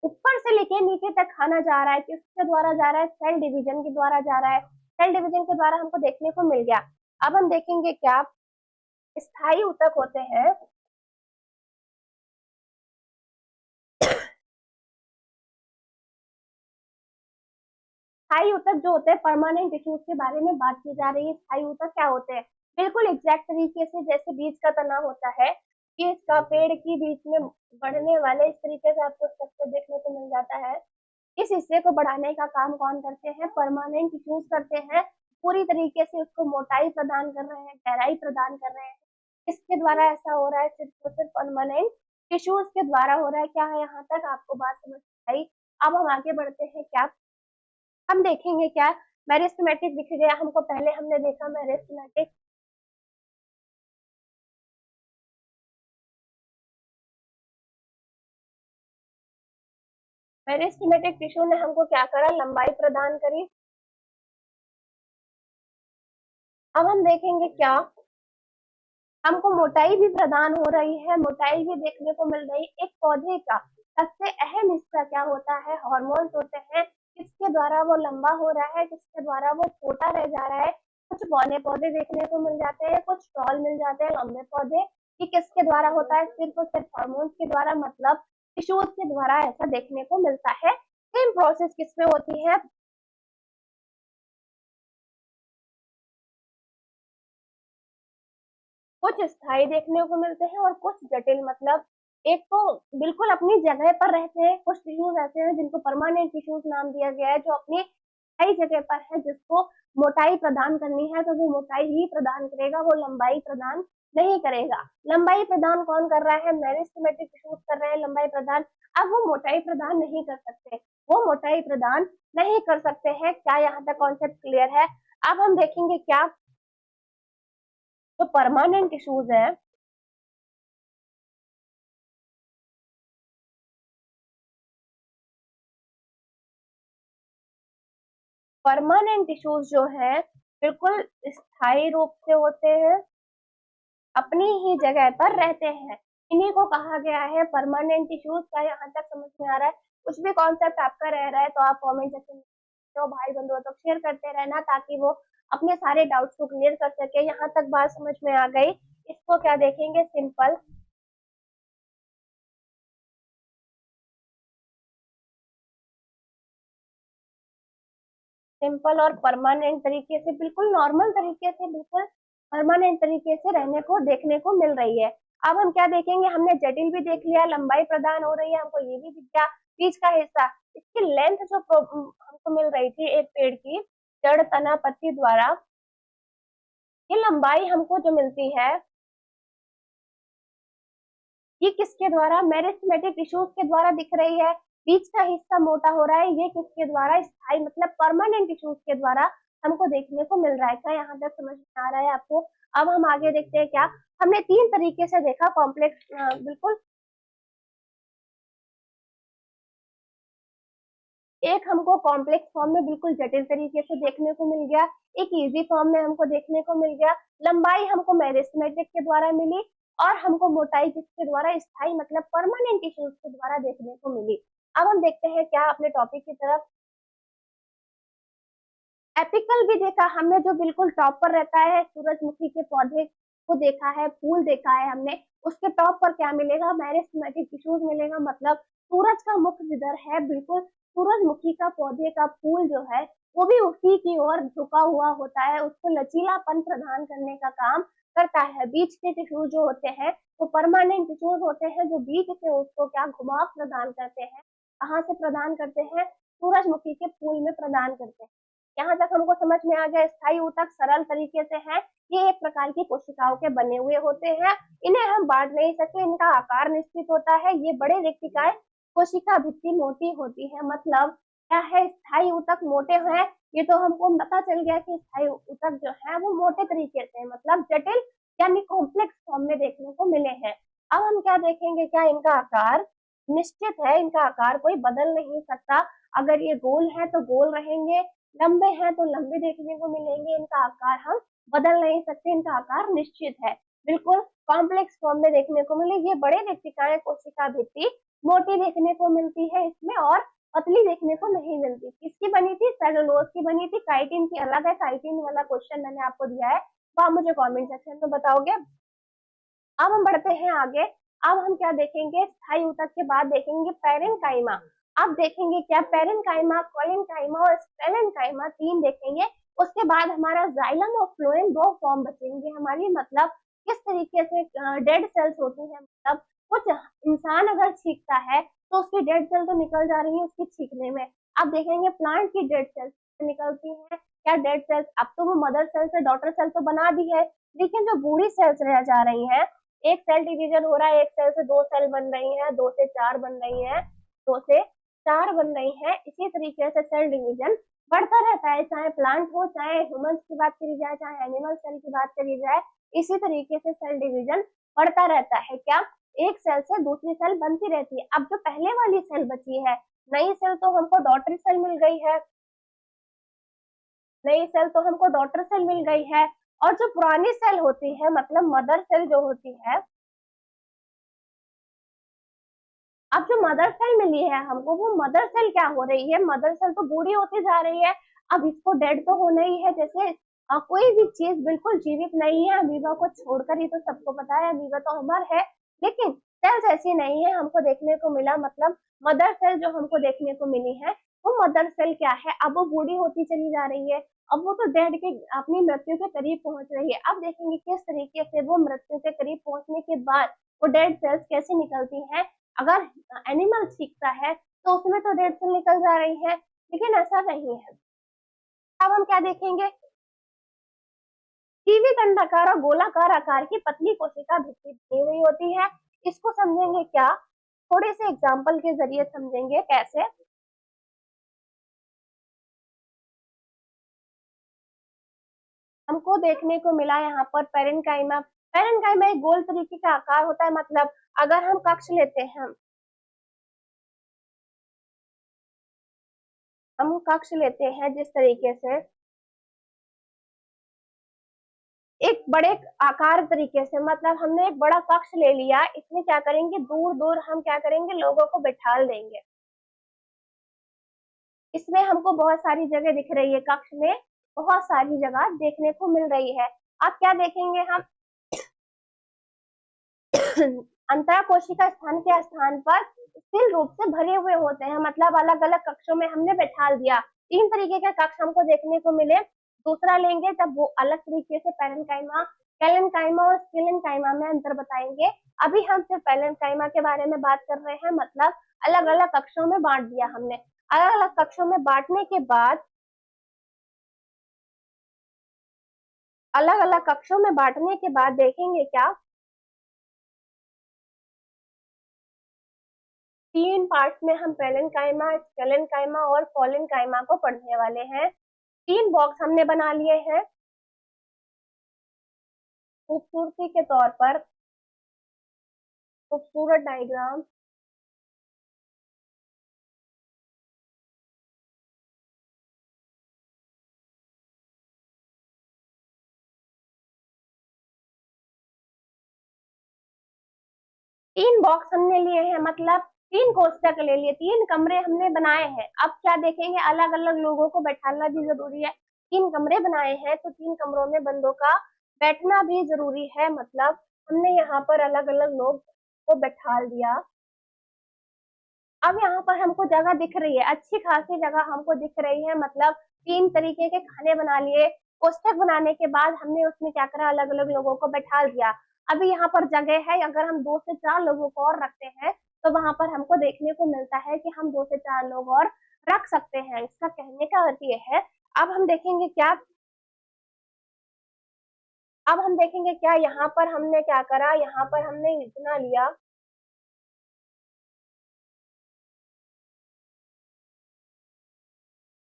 ऊपर से लेके नीचे तक खाना जा रहा है। किसके द्वारा जा रहा है? सेल डिवीजन के द्वारा जा रहा है। सेल डिवीजन के द्वारा हमको देखने को मिल गया। अब हम देखेंगे क्या स्थायी ऊतक होते हैं। स्थायी ऊतक जो होते हैं, परमानेंट टिश्यूज के बारे में बात की जा रही है। स्थायी ऊतक क्या होते हैं? बिल्कुल एग्जैक्ट तरीके से जैसे बीज का तना होता है, कि इसका पेड़ की बीच में बढ़ने वाले इस तरीके से आपको स्ट्रक्चर देखने को मिल जाता है। इस हिस्से को बढ़ाने का काम कौन करते हैं? परमानेंट टिश्यूज करते हैं। पूरी तरीके से उसको मोटाई प्रदान कर रहे हैं, गहराई प्रदान कर रहे हैं। किसके द्वारा ऐसा हो रहा है? सिर्फ और सिर्फ परमानेंट टिश्यूज के द्वारा हो रहा है। क्या है यहाँ तक आपको बात समझ आई? अब हम आगे बढ़ते हैं। क्या हम देखेंगे क्या मेरिस्टेमेटिक दिख गया हमको? पहले हमने देखा मेरिस्टेमेटिक। मेरिस्टेमेटिक टिश्यू ने हमको क्या करा? लंबाई प्रदान करी। अब हम देखेंगे क्या हमको मोटाई भी प्रदान हो रही है, मोटाई भी देखने को मिल रही। एक पौधे का सबसे अहम हिस्सा क्या होता है? हार्मोन्स होते हैं। किसके द्वारा वो लंबा हो रहा है, किसके द्वारा वो छोटा रह जा रहा है? कुछ बौने पौधे देखने को मिल जाते हैं, कुछ टॉल मिल जाते हैं, लंबे पौधे। ये किसके द्वारा होता है? सिर्फ और सिर्फ हार्मोन्स के द्वारा, मतलब टिश्यूज के द्वारा ऐसा देखने को मिलता है। सेम प्रोसेस किसमें होती है? कुछ स्थायी देखने को मिलते हैं और कुछ जटिल, मतलब एक तो बिल्कुल अपनी जगह पर रहते हैं, कुछ टिश्यूज ऐसे हैं जिनको परमानेंट टिश्यूज नाम दिया गया है, जो अपनी स्थायी जगह पर है। जिसको मोटाई प्रदान करनी है तो वो मोटाई ही प्रदान करेगा, वो लंबाई प्रदान नहीं करेगा। लंबाई प्रदान कौन कर रहा है? मेरिस्टेमेटिक टिश्यूज कर रहे हैं लंबाई प्रदान। अब वो मोटाई प्रदान नहीं कर सकते, वो मोटाई प्रदान नहीं कर सकते हैं। क्या यहाँ तक कॉन्सेप्ट क्लियर है? अब हम देखेंगे क्या जो परमानेंट टिश्यूज है, परमानेंट टिश्यूज जो है बिल्कुल स्थायी रूप से होते हैं, अपनी ही जगह पर रहते हैं। इन्हीं को कहा गया है परमानेंट टिश्यूज। क्या यहाँ तक समझ में आ रहा है? कुछ भी कॉन्सेप्ट आपका रह रहा है तो आप कमेंट सेक्शन में तो भाई बंधुओं तक शेयर करते रहना, ताकि वो अपने सारे डाउट्स को क्लियर कर सके। यहाँ तक बात समझ में आ गई? इसको क्या देखेंगे? सिंपल सिंपल और परमानेंट तरीके से, बिल्कुल नॉर्मल तरीके से, बिल्कुल परमानेंट तरीके से रहने को देखने को मिल रही है। अब हम क्या देखेंगे? हमने जटिल भी देख लिया, लंबाई प्रदान हो रही है, हमको ये भी दिख गया। बीच का हिस्सा, इसकी लेंथ जो हमको मिल रही थी एक पेड़ की जड़ तना पत्ती द्वारा, ये लंबाई हमको जो मिलती है, ये किसके द्वारा? मेरिस्टेमेटिक टिश्यूज के द्वारा दिख रही है। बीच का हिस्सा मोटा हो रहा है, ये किसके द्वारा? स्थायी मतलब परमानेंट टिश्यूज के द्वारा हमको देखने को मिल रहा है। क्या यहाँ तक समझ में आ रहा है आपको? अब हम आगे देखते हैं। क्या हमने तीन तरीके से देखा कॉम्प्लेक्स, बिल्कुल एक हमको कॉम्प्लेक्स फॉर्म में बिल्कुल जटिल तरीके से देखने को मिल गया, एक इजी फॉर्म में हमको देखने को मिल गया। लंबाई हमको मेरिस्टेमेटिक के द्वारा मिली और हमको मोटाई किसके द्वारा? स्थायी मतलब परमानेंट टिश्यूज के द्वारा देखने को मिली। अब हम देखते हैं क्या अपने टॉपिक की तरफ। एपिकल भी देखा हमने, जो बिल्कुल टॉप पर रहता है। सूरजमुखी के पौधे को देखा है, फूल देखा है हमने। उसके टॉप पर क्या मिलेगा? मेरिस्टेमेटिक टिश्यूज मिलेगा, मतलब सूरज का मुख जिधर है, बिल्कुल सूरजमुखी का पौधे का फूल जो है वो भी उसी की ओर झुका हुआ होता है। उसको लचीलापन प्रदान करने का काम करता है। बीज के टिश्यू जो होते हैं वो परमानेंट टिश्यूज होते हैं जो बीज से उसको क्या घुमाव प्रदान करते हैं। कहाँ से प्रदान करते हैं? सूरजमुखी के फूल में प्रदान करते हैं। यहाँ तक हमको समझ में आ गया। स्थायी ऊतक सरल तरीके से है, ये एक प्रकार की कोशिकाओं के बने हुए होते हैं। इन्हें हम बांट नहीं सकते, इनका आकार निश्चित होता है। ये बड़े रेक्टिकाए कोशिका भित्ति मोटी होती है। मतलब क्या है? स्थायी ऊतक मोटे हैं। ये तो हमको पता चल गया कि स्थायी ऊतक जो है वो मोटे तरीके से, मतलब जटिल यानी कॉम्प्लेक्स फॉर्म में देखने को मिले हैं। अब हम क्या देखेंगे? क्या इनका आकार निश्चित है? इनका आकार कोई बदल नहीं सकता। अगर ये गोल है तो गोल रहेंगे, लंबे हैं तो लंबे देखने को मिलेंगे। इनका आकार हम बदल नहीं सकते, इनका आकार निश्चित है। बिल्कुल कॉम्प्लेक्स फॉर्म में देखने को मिले। ये बड़े रेक्टिकाए कोशिका भित्ति मोटी देखने को मिलती है इसमें, और पतली देखने को नहीं मिलती। किसकी बनी थी? सेलुलोज की बनी थी। काइटिन की अलग है। काइटिन वाला क्वेश्चन मैंने आपको दिया है, तो आप मुझे कमेंट सेक्शन में बताओगे। अब हम बढ़ते हैं आगे। अब हम क्या देखेंगे? स्थायी ऊतक के बाद देखेंगे पैरेन्काइमा। अब देखेंगे क्या? पैरेन्काइमा, कोलेन्काइमा और स्टेलेन्काइमा, तीन देखेंगे। उसके बाद हमारा जाइलम और फ्लोएम दो फॉर्म बचेंगे हमारी। मतलब किस तरीके से डेड सेल्स होती है। मतलब कुछ इंसान अगर छींकता है तो उसकी डेड सेल तो निकल जा रही है उसकी छींकने में। अब देखेंगे प्लांट की डेड सेल्स निकलती है क्या? Dead cells. अब तो वो मदर सेल से डॉटर सेल तो बना दी है, लेकिन जो बूढ़ी सेल्स रह जा रही हैं, एक सेल डिवीजन हो रहा है, एक सेल से दो सेल बन रही है, दो से चार बन रही है, दो से चार बन रही है। इसी तरीके से सेल डिवीजन बढ़ता रहता है, चाहे प्लांट हो, चाहे ह्यूमंस की बात करी जाए, चाहे एनिमल सेल की बात करी जाए। इसी तरीके से सेल डिवीजन बढ़ता रहता है। क्या? एक सेल से दूसरी सेल बनती रहती है। अब जो पहले वाली सेल बची है, नई सेल तो हमको डॉटर सेल मिल गई है, नई सेल तो हमको डॉटर सेल मिल गई है। और जो पुरानी सेल होती है, मतलब मदर सेल जो होती है, अब जो मदर सेल मिली है हमको, वो मदर सेल क्या हो रही है? मदर सेल तो बूढ़ी होती जा रही है। अब इसको डेड तो होना ही है। जैसे कोई भी चीज बिल्कुल जीवित नहीं है, अमीबा को छोड़कर। ही तो सबको पता है अमीबा तो अमर है, लेकिन सेल्स ऐसी नहीं है हमको देखने को मिला। मतलब मदर सेल जो हमको देखने को मिली है, वो मदर सेल क्या है? अब वो बूढ़ी होती चली जा रही है। अब वो तो डेड के अपनी मृत्यु के करीब पहुंच रही है। अब देखेंगे किस तरीके से वो मृत्यु के करीब पहुंचने के बाद वो डेड सेल्स कैसे निकलती हैं। अगर एनिमल सीखता है तो उसमें तो डेड सेल निकल जा रही है, लेकिन ऐसा नहीं है। अब हम क्या देखेंगे? कीवी अंडाकार और गोलाकार आकार की पतली कोशिका भित्ति बनी हुई होती है। इसको समझेंगे क्या? थोड़े से एग्जाम्पल के जरिए समझेंगे कैसे। हमको देखने को मिला यहाँ पर पैरेन्काइमा। पैरेन्काइमा एक गोल तरीके का आकार होता है। मतलब अगर हम कक्ष लेते हैं, हम कक्ष लेते हैं जिस तरीके से एक बड़े आकार तरीके से, मतलब हमने एक बड़ा कक्ष ले लिया, इसमें क्या करेंगे? दूर दूर हम क्या करेंगे? लोगों को बैठा देंगे। इसमें हमको बहुत सारी जगह दिख रही है, कक्ष में बहुत सारी जगह देखने को मिल रही है। अब क्या देखेंगे हम? अंतरा कोशिका स्थान के स्थान पर स्थिर रूप से भरे हुए होते हैं। मतलब अलग अलग कक्षों में हमने बैठा दिया। तीन तरीके के कक्ष हमको देखने को मिले। दूसरा लेंगे तब वो अलग तरीके से पैरेन्काइमा, कैलेन्काइमा और स्टेलेन्काइमा में अंतर बताएंगे। अभी हम सिर्फ पैरेन्काइमा के बारे में बात कर रहे हैं। मतलब अलग अलग कक्षों में बांट दिया हमने। अलग अलग कक्षों में बांटने के बाद, अलग अलग कक्षों में बांटने के बाद देखेंगे क्या? तीन पार्ट्स में हम पैरेन्काइमा, स्टेलेन्काइमा और कोलेन्काइमा को पढ़ने वाले हैं। तीन बॉक्स हमने बना लिए हैं खूबसूरती के तौर पर, खूबसूरत डायग्राम। तीन बॉक्स हमने लिए हैं, मतलब तीन कोष्टक ले लिए, तीन कमरे हमने बनाए हैं। अब क्या देखेंगे? अलग अलग लोगों को बैठाना भी जरूरी है। तीन कमरे बनाए हैं तो तीन कमरों में बंदों का बैठना भी जरूरी है। मतलब हमने यहाँ पर अलग अलग लोग को बैठा दिया। अब यहाँ पर हमको जगह दिख रही है, अच्छी खासी जगह हमको दिख रही है। मतलब तीन तरीके के खाने बना लिए, कोष्ठक बनाने के बाद हमने उसमें क्या करा, अलग अलग लोगों को बैठा दिया। अभी यहाँ पर जगह है, अगर हम 2 से 4 लोगों को और रखते हैं तो वहां पर हमको देखने को मिलता है कि हम 2 से 4 लोग और रख सकते हैं। इसका कहने का अर्थ ये है। अब हम देखेंगे क्या, अब हम देखेंगे क्या, यहाँ पर हमने क्या करा, यहाँ पर हमने इतना लिया,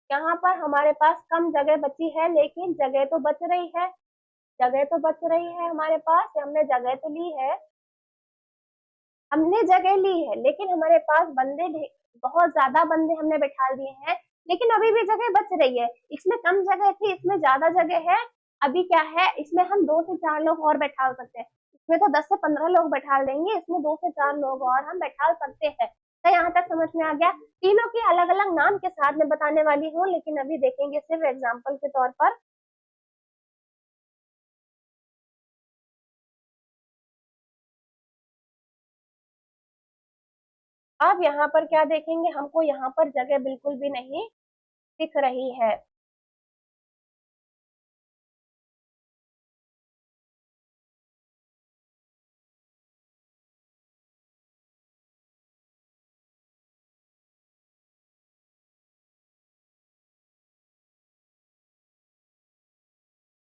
यहाँ पर हमारे पास कम जगह बची है, लेकिन जगह तो बच रही है, जगह तो बच रही है हमारे पास, हमने जगह तो ली है, हमने जगह ली है, लेकिन हमारे पास बंदे बहुत ज्यादा बंदे हमने बैठा दिए हैं, लेकिन अभी भी जगह बच रही है। इसमें कम जगह थी, इसमें ज्यादा जगह है। अभी क्या है, इसमें हम 2 से 4 लोग और बैठा सकते हैं। इसमें तो 10 से 15 लोग बैठा देंगे, इसमें 2 से 4 लोग और हम बैठा सकते हैं। तो यहाँ तक समझ में आ गया। तीनों के अलग अलग नाम के साथ में बताने वाली हूँ, लेकिन अभी देखेंगे सिर्फ एग्जाम्पल के तौर पर। अब यहाँ पर क्या देखेंगे, हमको यहाँ पर जगह बिल्कुल भी नहीं दिख रही है।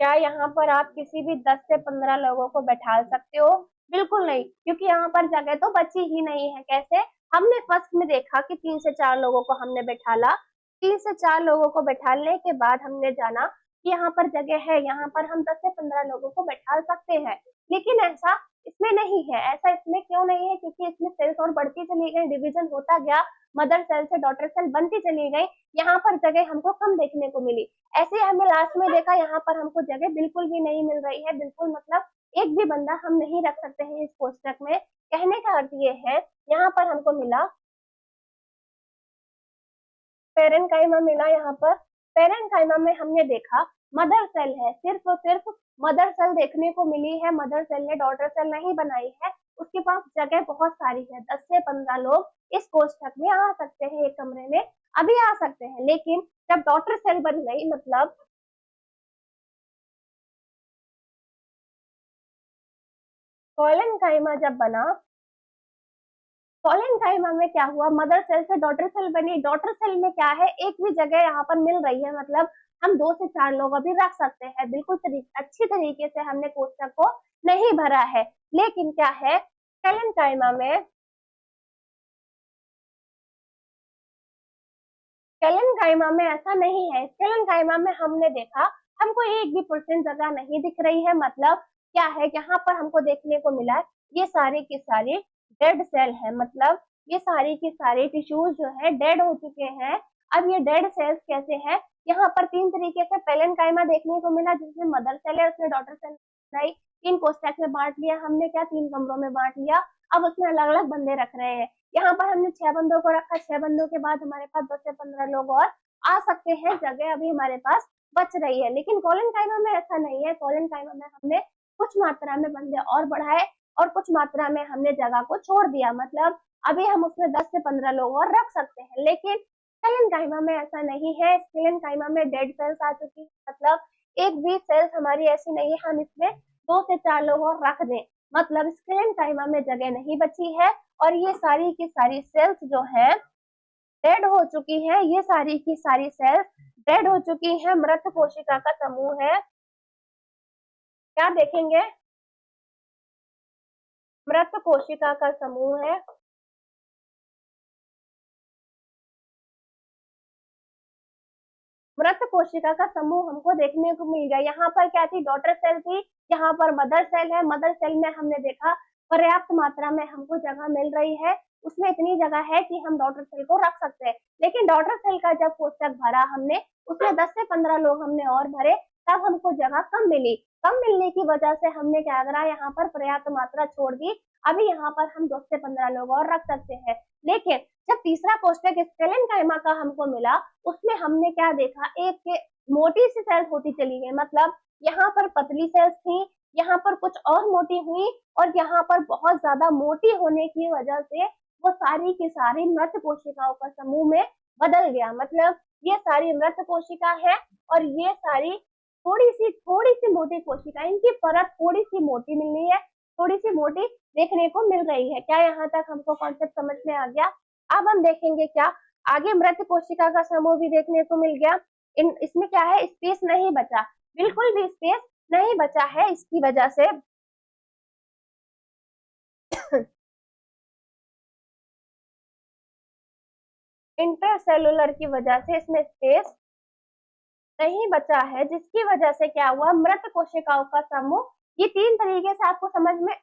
क्या यहाँ पर आप किसी भी 10 से 15 लोगों को बैठा सकते हो? बिल्कुल नहीं, क्योंकि यहाँ पर जगह तो बची ही नहीं है। कैसे? हमने फर्स्ट में देखा कि 3 से 4 लोगों को हमने बैठाला, 3 से 4 लोगों को बैठाने के बाद हमने जाना कि यहाँ पर जगह है, यहाँ पर हम 10 से 15 लोगों को बैठा सकते हैं। लेकिन ऐसा इसमें नहीं है। ऐसा इसमें क्यों नहीं है? क्योंकि इसमें सेल्स और बढ़ती चली गई, डिवीजन होता गया, मदर सेल से डॉटर सेल बनती चली गई, यहाँ पर जगह हमको कम देखने को मिली। ऐसे हमने लास्ट में देखा, यहाँ पर हमको जगह बिल्कुल भी नहीं मिल रही है, बिल्कुल मतलब एक भी बंदा हम नहीं रख सकते हैं इस कोष्टक में। कहने का अर्थ ये है, यहाँ पर हमको मिला पेरेंकाइमा मिला, यहाँ पर पेरेंकाइमा में हमने देखा मदर सेल है, सिर्फ और सिर्फ मदर सेल देखने को मिली है, मदर सेल ने डॉटर सेल नहीं बनाई है। उसके पास जगह बहुत सारी है, 10 से 15 लोग इस कोष्ठक में आ सकते हैं, एक कमरे में अभी आ सकते हैं। लेकिन जब डॉटर सेल बन गई, मतलब कॉलेनकाइमा जब बना, कॉलेनकाइमा में क्या हुआ, मदर सेल से डॉटर सेल बनी। डॉटर सेल में क्या है, एक भी जगह यहाँ पर मिल रही है, मतलब हम 2 से 4 लोग अभी रख सकते हैं। बिल्कुल अच्छी तरीके से हमने कोष्ठक को नहीं भरा है। लेकिन क्या है, कॉलेनकाइमा में, कॉलेनकाइमा में ऐसा नहीं है। कॉलेनकाइमा में हमने देखा हमको एक भी परसेंट जगह नहीं दिख रही है। मतलब क्या है, यहाँ पर हमको देखने को मिला ये सारी की सारी डेड सेल है, मतलब ये सारी की सारी टिश्यूज जो है डेड हो चुके हैं। अब ये डेड सेल्स कैसे हैं, यहाँ पर 3 तरीके से पेलेनकाइमा देखने को मिला, जिसमें मदर सेल है, उसने डॉटर सेल बनाई, 3 कोष्ठक में बांट लिया हमने, क्या 3 कमरों में बांट लिया। अब उसमें अलग अलग बंदे रख रहे हैं। यहाँ पर हमने 6 बंदों को रखा, 6 बंदों के बाद हमारे पास 10 से 15 लोग और आ सकते हैं, जगह अभी हमारे पास बच रही है। लेकिन कॉलेनकाइमा में ऐसा नहीं है। कॉलेनकाइमा में हमने कुछ मात्रा में बंदे और बढ़ाए और कुछ मात्रा में हमने जगह को छोड़ दिया, मतलब अभी हम उसमें 10 से 15 लोग और रख सकते हैं। लेकिन कॉलेनकाइमा में ऐसा नहीं है। कॉलेनकाइमा में डेड सेल्स आ चुकी है, मतलब एक भी सेल्स हमारी ऐसी नहीं है हम इसमें 2 से 4 लोग और रख दें, मतलब कॉलेनकाइमा में जगह नहीं बची है। और ये सारी की सारी सेल्स जो है डेड हो चुकी है, ये सारी की सारी सेल्स डेड हो चुकी है, मृत कोशिका का समूह है। क्या देखेंगे, मृत कोशिका का समूह है। मृत कोशिका का समूह हमको देखने को मिल गया। यहाँ पर क्या थी, डॉटर सेल थी, यहाँ पर मदर सेल है। मदर सेल में हमने देखा पर्याप्त मात्रा में हमको जगह मिल रही है, उसमें इतनी जगह है कि हम डॉटर सेल को रख सकते हैं। लेकिन डॉटर सेल का जब कोष्ठक भरा हमने, उसमें 10 से 15 लोग हमने और भरे, तब हमको जगह कम मिली। कम मिलने की वजह से हमने क्या करा, यहाँ पर पर्याप्त मात्रा छोड़ दी। अभी यहाँ पर हम 10 से 15 लोग और रख सकते हैं। लेकिन जब तीसरा कोष्ठक स्केलेनकाइमा का हमको मिला, उसमें हमने क्या देखा, एक मोटी सी सेल्स होती चली गई, मतलब यहाँ पर पतली सेल्स थी, यहाँ पर कुछ और मोटी हुई, और यहाँ पर बहुत ज्यादा मोटी होने की वजह से वो सारी की सारी मृत कोशिकाओं का समूह में बदल गया। मतलब ये सारी मृत कोशिका है और ये सारी थोड़ी सी मोटी कोशिका, इनकी परत थोड़ी सी मोटी मिल रही है, थोड़ी सी मोटी देखने को मिल रही है। क्या यहाँ तक हमको कॉन्सेप्ट समझ में आ गया? अब हम देखेंगे क्या आगे, मृत कोशिका का समूह भी देखने को मिल गया। इसमें क्या है, स्पेस नहीं बचा, बिल्कुल भी स्पेस नहीं बचा है, इसकी वजह से इंटरसेलुलर की वजह से इसमें स्पेस नहीं बचा है, जिसकी वजह से क्या हुआ, मृत कोशिकाओं का समूह। ये तीन तरीके से आपको समझ में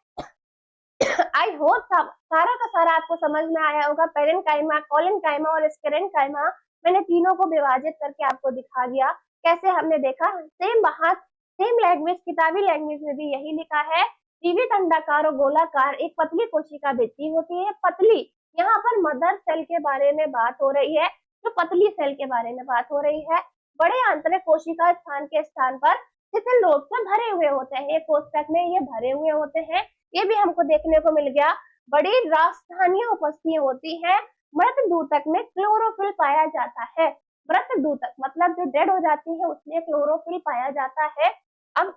आई होप सारा का सारा आपको समझ में आया होगा। पेरेन्काइमा, कोलेनकाइमा और स्क्लेरेन्काइमा, मैंने तीनों को विभाजित करके आपको दिखा दिया। कैसे हमने देखा, सेम बात, सेम लैंग्वेज, किताबी लैंग्वेज में भी यही लिखा है। जीवित अंडाकार और गोलाकार एक पतली कोशिका भित्ति होती है। पतली, यहाँ पर मदर सेल के बारे में बात हो रही है, जो पतली सेल के बारे में बात हो रही है। बड़े आंतरिक कोशिका स्थान के स्थान पर शिथिल रूप से भरे हुए होते हैं, ये कोष्ठक में ये भरे हुए होते हैं। ये भी हमको देखने को मिल गया। बड़ी राजधानियां उपस्थित होती है। मृत दूतक में क्लोरोफिल पाया जाता है। मृत दूतक मतलब जो डेड हो जाती है उसमें क्लोरोफिल पाया जाता है। अब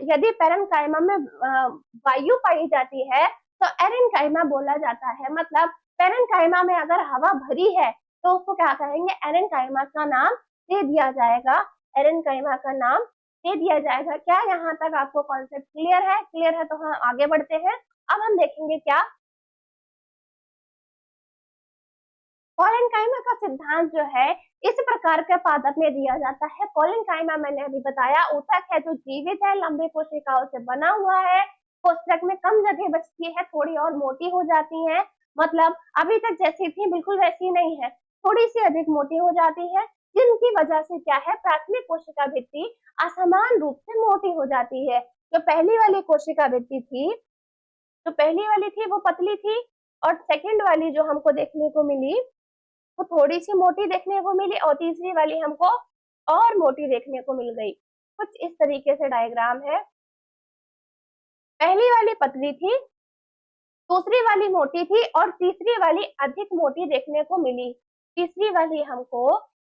यदि पेरेन्काइमा में वायु पाई जाती है तो एरेन्काइमा बोला जाता है। मतलब पेरेन्काइमा में अगर हवा भरी है तो उसको क्या कहेंगे, एरेन्काइमा का नाम दे दिया जाएगा। एरेन्काइमा का नाम दे दिया जाएगा। क्या यहाँ तक आपको कॉन्सेप्ट क्लियर है? क्लियर है तो हम आगे बढ़ते हैं। अब हम देखेंगे क्या, कोलेनकाइमा का सिद्धांत जो है इस प्रकार के पादप में दिया जाता है। कोलेनकाइमा मैंने अभी बताया ऊतक है जो जीवित है, लंबे कोशिकाओं से बना हुआ है। कोष्ठक में कम जगह बचती है, थोड़ी और मोटी हो जाती है। मतलब अभी तक जैसी थी बिल्कुल वैसी नहीं है, थोड़ी सी अधिक मोटी हो जाती है, जिनकी वजह से क्या है, प्राथमिक कोशिका भित्ति असमान रूप से मोटी हो जाती है। जो पहली वाली कोशिका भित्ति थी, जो पहली वाली थी वो पतली थी, और सेकंड वाली जो हमको देखने को मिली वो थोड़ी सी मोटी देखने को मिली, और तीसरी वाली हमको और मोटी देखने को मिल गई। कुछ इस तरीके से डायग्राम है। पहली वाली पतली थी, दूसरी वाली मोटी थी, और तीसरी वाली अधिक मोटी देखने को मिली। तीसरी वाली हमको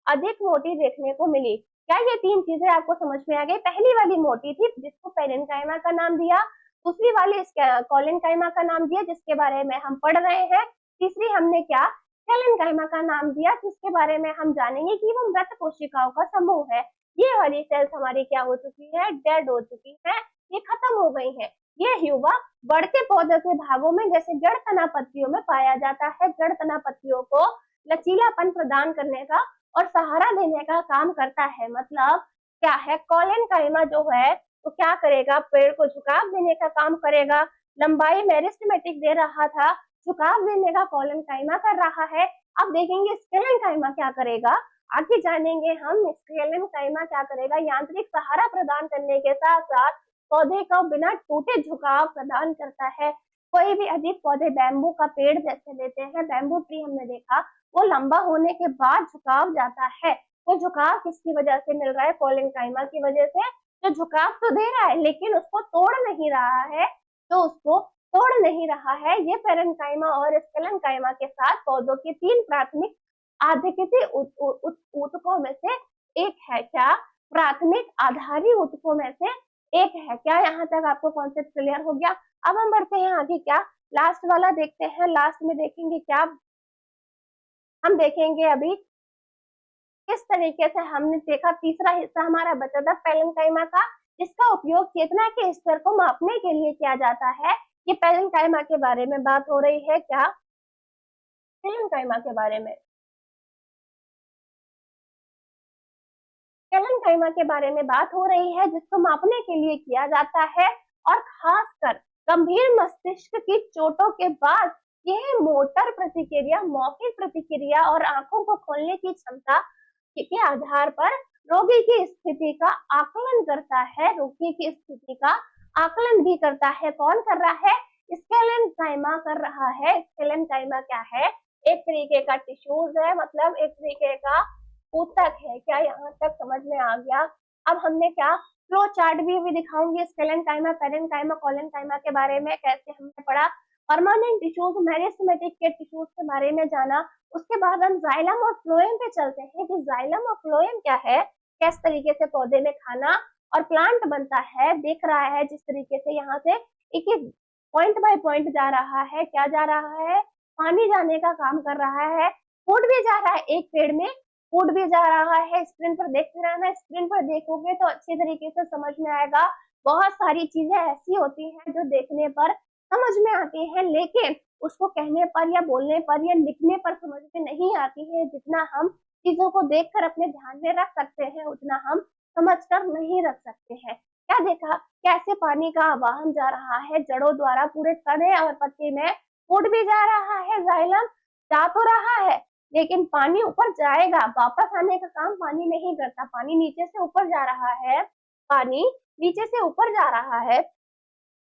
अधिक मोटी देखने को मिली। क्या ये तीन चीजें आपको समझ में आ गई? पहली वाली मोटी थी जिसको पेरेन्काइमा का नाम दिया, दूसरी वाली कोलेनकाइमा का नाम दिया जिसके बारे में हम पढ़ रहे हैं, तीसरी हमने क्या, स्क्लेरेन्काइमा का नाम दिया जिसके बारे में हम जानेंगे कि वो मृत कोशिकाओं का समूह है। ये वाली सेल्स हमारी क्या हो चुकी है, डेड हो चुकी है, ये खत्म हो गई है। ये युवा बढ़ते पौधे के भागों में जैसे जड़ तना पत्तियों में पाया जाता है। जड़ तना पत्तियों को लचीलापन प्रदान करने का और सहारा देने का काम करता है। मतलब क्या है, कोलेनकाइमा जो है तो क्या करेगा, पेड़ को झुकाव देने का काम करेगा। लंबाई मेरिस्टेमेटिक दे रहा था, झुकाव देने का कोलेनकाइमा कर रहा है। अब देखेंगे स्क्लेरेन्काइमा क्या करेगा, आगे जानेंगे हम। स्क्लेरेन्काइमा क्या करेगा, यांत्रिक सहारा प्रदान करने के साथ साथ पौधे को बिना टूटे झुकाव प्रदान करता है। कोई भी अधिक पौधे, बैम्बू का पेड़ जैसे लेते हैं, बैम्बू ट्री हमने देखा, वो लंबा होने के बाद झुकाव जाता है। वो झुकाव किसकी वजह से मिल रहा है, कोलेनकाइमा की वजह से। जो झुकाव तो दे रहा है लेकिन उसको तोड़ नहीं रहा है, तो उसको तोड़ नहीं रहा है। ये पेरेन्काइमा और स्क्लेरेन्काइमा के साथ पौधों के तीन प्राथमिक आधिकित ऊतकों में से एक है। क्या, प्राथमिक आधारी ऊतकों में से एक है। क्या यहाँ तक आपको कॉन्सेप्ट क्लियर हो गया? अब हम बढ़ते हैं आगे। क्या, लास्ट वाला देखते हैं। लास्ट में देखेंगे क्या, हम देखेंगे अभी किस तरीके से हमने देखा। तीसरा हिस्सा हमारा बचा था पेरेन्काइमा का, इसका उपयोग चेतना के स्तर को मापने के लिए किया जाता है। ये पेरेन्काइमा के बारे में बात हो रही है। क्या, पेरेन्काइमा के बारे में, पेरेन्काइमा के बारे में बात हो रही है, जिसको मापने के लिए किया जाता है। और खासकर गंभीर मस्तिष्क की चोटों के बाद यह मोटर प्रतिक्रिया, मौखिक प्रतिक्रिया और आंखों को खोलने की क्षमता के आधार पर रोगी की स्थिति का आकलन करता है। रोगी की स्थिति का आकलन भी करता है। कौन कर रहा है, स्क्लेरेन्काइमा कर रहा है। स्क्लेरेन्काइमा क्या है, एक तरीके का टिश्यूज है, मतलब एक तरीके का ऊतक है। क्या यहाँ तक समझ में आ गया? अब हमने क्या, फ्लो चार्ट भी दिखाऊंगी स्क्लेरेन्काइमा, पेरेन्काइमा, कोलेनकाइमा के बारे में कैसे हमने पढ़ा। परमानेंट टिश्यूज, मेरिस्टेमेटिक के टिश्यूज के बारे में जाना। उसके बाद हम जाइलम और फ्लोएम पे चलते हैं कि जाइलम और फ्लोएम क्या है, किस तरीके से पौधे में खाना और प्लांट बनता है दिख रहा है। जिस तरीके से यहाँ से एक एक पॉइंट बाय पॉइंट जा रहा है, क्या जा रहा है, पानी जाने का काम कर रहा है, फूड भी जा रहा है, एक पेड़ में फूड भी जा रहा है। स्क्रीन पर देख रहना, स्क्रीन पर देखोगे तो अच्छी तरीके से समझ में आएगा। बहुत सारी चीजें ऐसी होती हैं जो देखने पर समझ में आती हैं, लेकिन उसको कहने पर या बोलने पर या लिखने पर समझ में नहीं आती है। जितना हम चीजों को देखकर अपने ध्यान में रख सकते हैं, उतना हम समझकर नहीं रख सकते हैं। क्या देखा, कैसे पानी का आवाहन जा रहा है जड़ों द्वारा पूरे तने और पत्ते में, फूड भी जा रहा है, जाइलम जा तो रहा है, लेकिन पानी ऊपर जाएगा, वापस आने का काम पानी नहीं करता। पानी नीचे से ऊपर जा रहा है, पानी नीचे से ऊपर जा रहा है,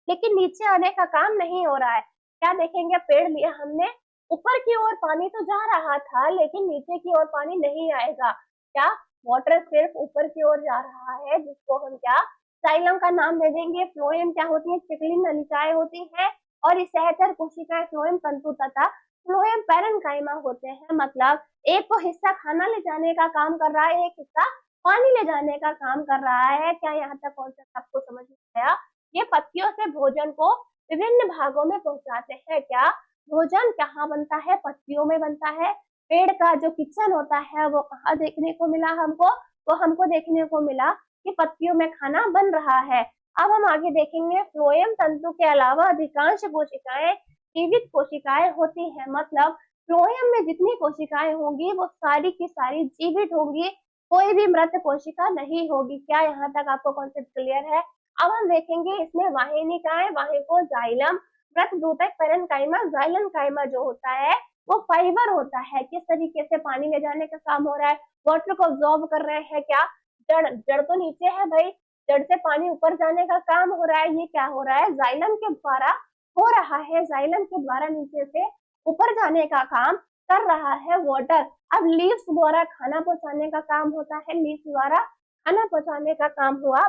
लेकिन नीचे आने का काम नहीं हो रहा है। क्या देखेंगे, पेड़ लिया हमने, ऊपर की ओर पानी तो जा रहा था, लेकिन नीचे की ओर पानी नहीं आएगा। क्या, वाटर सिर्फ ऊपर की ओर जा रहा है, जिसको हम क्या, जाइलम का नाम दे देंगे। फ्लोएम क्या होती है, चिकनी नलिकाएं होती है, और इस सहचर कोशिकाएं फ्लोएम तंतु तथा फ्लोएम पैरेन्काइमा होते हैं। मतलब एक को हिस्सा खाना ले जाने का काम कर रहा है, एक हिस्सा पानी ले जाने का काम कर रहा है। क्या यहाँ तक कॉन्सेप्ट आपको समझ में आया? ये पत्तियों से भोजन को विभिन्न भागों में पहुंचाते हैं। क्या, भोजन कहाँ बनता है, पत्तियों में बनता है। पेड़ का जो किचन होता है वो कहाँ देखने को मिला हमको, वो हमको देखने को मिला कि पत्तियों में खाना बन रहा है। अब हम आगे देखेंगे, फ्लोएम तंतु के अलावा अधिकांश कोशिकाएं जीवित कोशिकाएं होती हैं। मतलब फ्लोएम में जितनी कोशिकाएं होंगी वो सारी की सारी जीवित होंगी, कोई भी मृत कोशिका नहीं होगी। क्या यहाँ तक आपको कॉन्सेप्ट क्लियर है? अब हम देखेंगे इसमें वाहिनिकाएं, वाहिको, जाइलम, मृतदूतक, पैरेन्काइमा। जाइलम काइमा जो होता है वो फाइबर होता है। किस तरीके से पानी ले जाने का काम हो रहा है, वाटर को ऑब्जॉर्ब कर रहे हैं। क्या, जड़, जड़ तो नीचे है भाई, जड़ से पानी ऊपर जाने का काम हो रहा है। ये क्या हो रहा है, जाइलम के द्वारा हो रहा है, जाइलम के द्वारा नीचे से ऊपर जाने का काम कर रहा है वाटर। अब लीव्स द्वारा खाना पहुंचाने का काम होता है, लीव्स द्वारा खाना पहुंचाने का काम हुआ।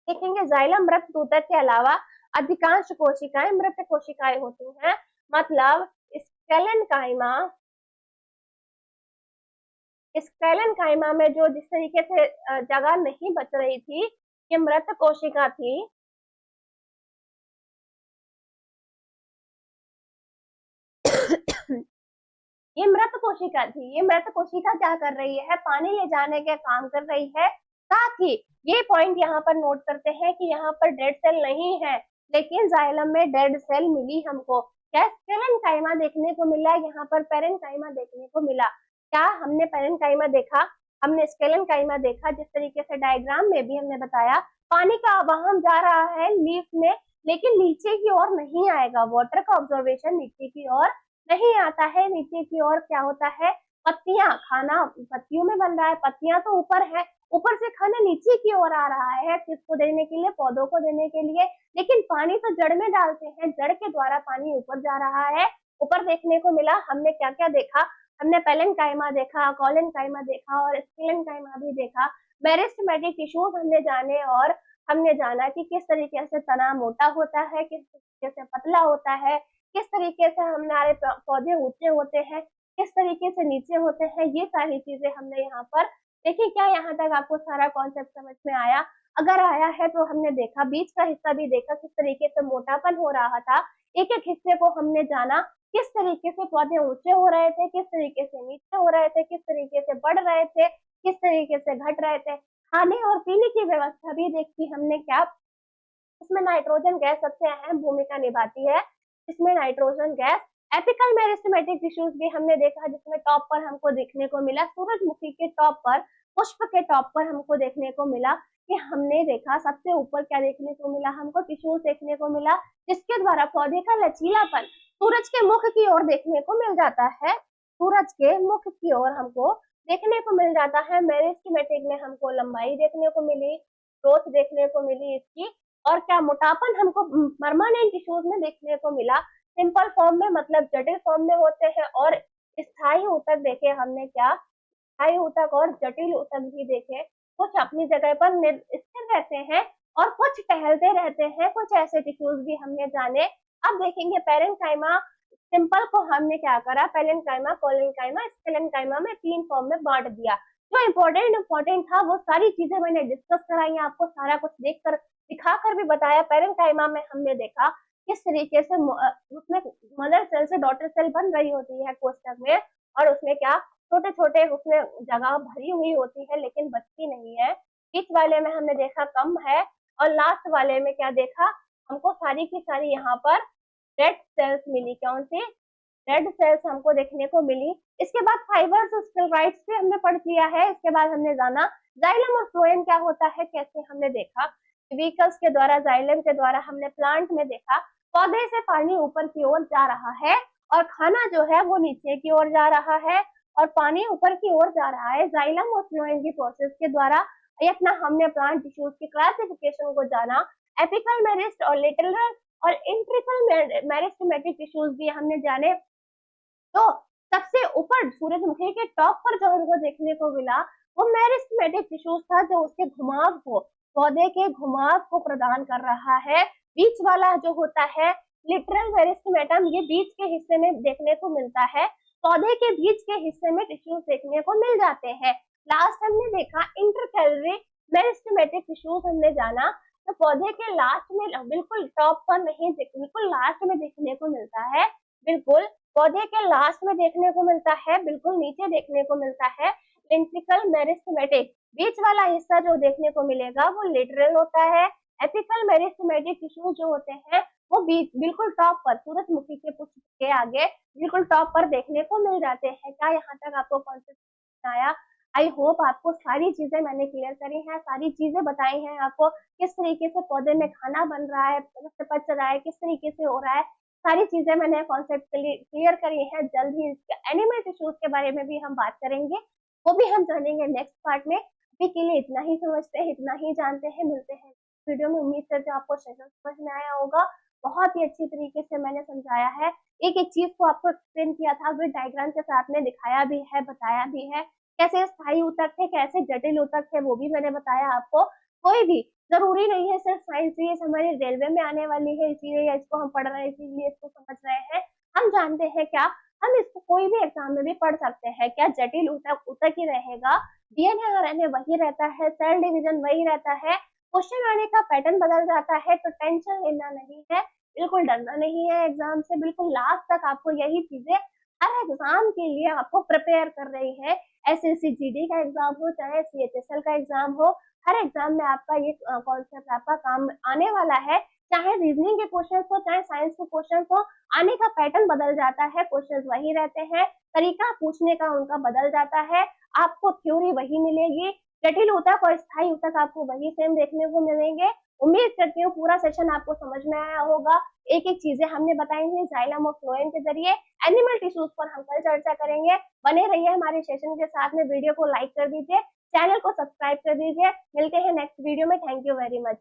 देखेंगे जाइलम मृतदूतक के अलावा अधिकांश कोशिकाएं मृत कोशिकाएं होती हैं। मतलब स्केलेनकाइमा, स्केलेनकाइमा में जो जिस तरीके से जगह नहीं बच रही थी, ये मृत कोशिका थी। ये मृत कोशिका थी। ये मृत कोशिका क्या कर रही है, पानी ले जाने के काम कर रही है। साथ ही ये पॉइंट यहाँ पर नोट करते हैं कि यहाँ पर डेड सेल नहीं है, लेकिन जाइलम में डेड सेल मिली हमको। क्या, पैरेन्काइमा देखने को मिला, यहाँ पर पैरेन्काइमा देखने को मिला। क्या, हमने पैरेन्काइमा देखा, हमने स्केलेनकाइमा देखा। जिस तरीके से डायग्राम में भी हमने बताया, पानी का आवाहन जा रहा है लीफ में, लेकिन नीचे की ओर नहीं आएगा। वाटर का ऑब्जर्वेशन नीचे की ओर नहीं आता है। नीचे की ओर क्या होता है, पत्तियां, खाना पत्तियों में बन रहा है, पत्तियां तो ऊपर है, ऊपर से खाना नीचे की ओर आ रहा है, किसको देने के लिए, पौधों को देने के लिए। लेकिन पानी तो जड़ में डालते हैं, जड़ के द्वारा पानी ऊपर जा रहा है। ऊपर देखने को मिला, हमने क्या क्या देखा, हमने पैरेन्काइमा देखा, कॉलेनकाइमा देखा और स्केलेनकाइमा भी देखा। मेरिस्टेमेटिक टिश्यूज हमने जाने और हमने जाना कि किस तरीके से तना मोटा होता है, किस तरीके से पतला होता है, किस तरीके से हमारे पौधे ऊंचे होते हैं, किस तरीके से नीचे होते हैं। ये सारी चीजें हमने यहाँ पर देखिए। क्या यहाँ तक आपको सारा कॉन्सेप्ट समझ में आया? अगर आया है तो हमने देखा, बीच का हिस्सा भी देखा, किस तरीके से मोटापन हो रहा था। एक एक हिस्से को हमने जाना, किस तरीके से पौधे ऊंचे हो रहे थे, किस तरीके से नीचे हो रहे थे, किस तरीके से बढ़ रहे थे, किस तरीके से घट रहे थे। खाने और पीने की व्यवस्था भी देखी हमने। क्या, इसमें नाइट्रोजन गैस सबसे अहम भूमिका निभाती है। इसमें nitrogen gas, apical meristematic tissues भी हमने देखा, जिसमें टॉप पर हमको देखने को मिला, सूरजमुखी के टॉप पर, पुष्प के टॉप पर हमको देखने को मिला कि हमने देखा सबसे ऊपर क्या देखने को मिला, हमको टिश्यूज देखने को मिला, जिसके द्वारा पौधे का लचीलापन सूरज के मुख की ओर देखने को मिल जाता है। सूरज के मुख की ओर हमको देखने को मिल जाता है। मेरिस्टेमेटिक में हमको लंबाई देखने को मिली, ग्रोथ देखने को मिली इसकी, और क्या, मोटापन हमको परमानेंट टिश्यूज में देखने को मिला। सिंपल फॉर्म में मतलब जटिल फॉर्म में होते हैं, और स्थायी ऊतक देखे हमने। क्या, स्थायी ऊतक और जटिल ऊतक भी देखे। कुछ अपनी जगह पर स्थिर रहते हैं और कुछ टहलते रहते हैं। कुछ ऐसे टिश्यूज भी हमने जाने। अब देखेंगे पैरेन्काइमा, सिंपल को हमने क्या करा, पैरेन्काइमा, कोलेनकाइमा, स्केलेनकाइमा में 3 फॉर्म में बांट दिया। जो इम्पोर्टेंट था वो सारी चीजें मैंने डिस्कस कराई, आपको सारा कुछ देखकर दिखाकर भी बताया। पैरेंकाइमा में हमने देखा किस तरीके से उसमें मदर सेल से डॉटर सेल बन रही होती है कोष्ठक में, और उसमें क्या छोटे छोटे उसमें जगह भरी हुई होती है लेकिन बचती नहीं है। बीच वाले में हमने देखा कम है, और लास्ट वाले में क्या देखा, हमको सारी की सारी यहाँ पर रेड सेल्स मिली। कौन सी? रेड सेल्स हमको देखने को मिली। इसके बाद फाइबर्स और स्क्लेराइड्स भी हमने पढ़ लिया है। इसके बाद हमने जाना जाइलम और फ्लोएम क्या होता है, कैसे हमने देखा व्हीकल्स के द्वारा, जाइलम के द्वारा हमने प्लांट में देखा पौधे से पानी ऊपर की ओर जा रहा है और खाना जो है वो नीचे की ओर जा रहा है और पानी ऊपर की ओर जा रहा है जाइलम और फ्लोएम की प्रोसेस के द्वारा। इतना हमने प्लांट टिश्यूज की क्लासिफिकेशन को जाना। एपिकल मेरिस्ट और लेटरल और इंट्रिकल मेरिस्टेमेटिक टिश्यूज भी हमने जाने। तो सबसे ऊपर सूरजमुखी के टॉप पर जो हमको देखने को मिला वो मेरिस्टेमेटिक टिश्यूज था, जो उसके घुमाव को, पौधे के घुमाव को प्रदान कर रहा है। बीच वाला जो होता है लिटरल मेरिस्टेमेटम, ये बीच के हिस्से में देखने को मिलता है। पौधे के बीच के हिस्से में टिश्यूज देखने को मिल जाते हैं। लास्ट हमने देखा इंटरकैलरी मेरिस्टेमेटिक टिश्यूज हमने जाना। तो पौधे के लास्ट में, बिल्कुल टॉप पर नहीं, बिल्कुल लास्ट में देखने को मिलता है, बिल्कुल पौधे के लास्ट में देखने को मिलता है, बिल्कुल नीचे देखने को मिलता है वेंट्रिकल मेरिस्टेमेटिक। बीच वाला हिस्सा जो देखने को मिलेगा वो लेटरल होता है। एपिकल मेरिस्टेमेटिक टिश्यू जो होते हैं वो बीच बिल्कुल टॉप पर, सूरजमुखी के पुष्प के आगे बिल्कुल टॉप पर देखने को मिल जाते हैं। क्या यहाँ तक आपको कॉन्सेप्ट आया? आई होप आपको सारी चीजें मैंने क्लियर करी हैं, सारी चीजें बताई हैं आपको, किस तरीके से पौधे में खाना बन रहा है, पच रहा है, किस तरीके से हो रहा है, सारी चीजें मैंने कॉन्सेप्ट क्लियर करी है। जल्द ही एनिमल टिश्यूज के बारे में भी हम बात करेंगे, वो भी हम जानेंगे नेक्स्ट पार्ट में। अभी के लिए इतना ही समझते हैं, इतना ही जानते हैं। मिलते हैं वीडियो में। उम्मीद करते हैं आपको सेशन समझ में आया होगा। बहुत ही अच्छी तरीके से मैंने समझाया है, एक एक चीज को आपको एक्सप्लेन किया था, विद डायग्राम के साथ में दिखाया भी है, बताया भी है। कैसे स्थायी ऊतक थे, कैसे जटिल ऊतक थे, वो भी मैंने बताया आपको। कोई भी जरूरी नहीं है सिर्फ साइंस, ये हमारी रेलवे में आने वाली है इसीलिए इसको हम पढ़ रहे हैं, इसीलिए इसको समझ रहे हैं। हम जानते हैं क्या, हम इसको कोई भी एग्जाम में भी पढ़ सकते हैं। क्या जटिल ऊतक ऊतक ही रहेगा, डीएनए आरएनए वही रहता है, सेल डिवीजन वही रहता है, क्वेश्चन आने का पैटर्न बदल जाता है, तो टेंशन लेना नहीं है, बिल्कुल डरना नहीं है एग्जाम से। बिल्कुल लास्ट तक आपको यही चीजें हर एग्जाम के लिए आपको प्रिपेयर कर रही है। एसएससी जीडी का एग्जाम हो चाहे सीएचएसएल का एग्जाम हो, हर एग्जाम में आपका ये कॉन्सेप्ट आपका काम आने वाला है। चाहे रीजनिंग के क्वेश्चन हो चाहे साइंस के क्वेश्चन हो, आने का पैटर्न बदल जाता है, क्वेश्चन वही रहते हैं, तरीका पूछने का उनका बदल जाता है, आपको थ्योरी वही मिलेगी, जटिल ऊतक और स्थायी ऊतक आपको वही सेम देखने को मिलेंगे। उम्मीद करती हूँ पूरा सेशन आपको समझ में आया होगा। एक एक चीजें हमने बताई हैं जाइलम और फ्लोएम के जरिए। एनिमल टिश्यूज पर हम कल चर्चा करेंगे। बने रहिए हमारे सेशन के साथ में, वीडियो को लाइक कर दीजिए, चैनल को सब्सक्राइब कर दीजिए। मिलते हैं नेक्स्ट वीडियो में। Thank you very much.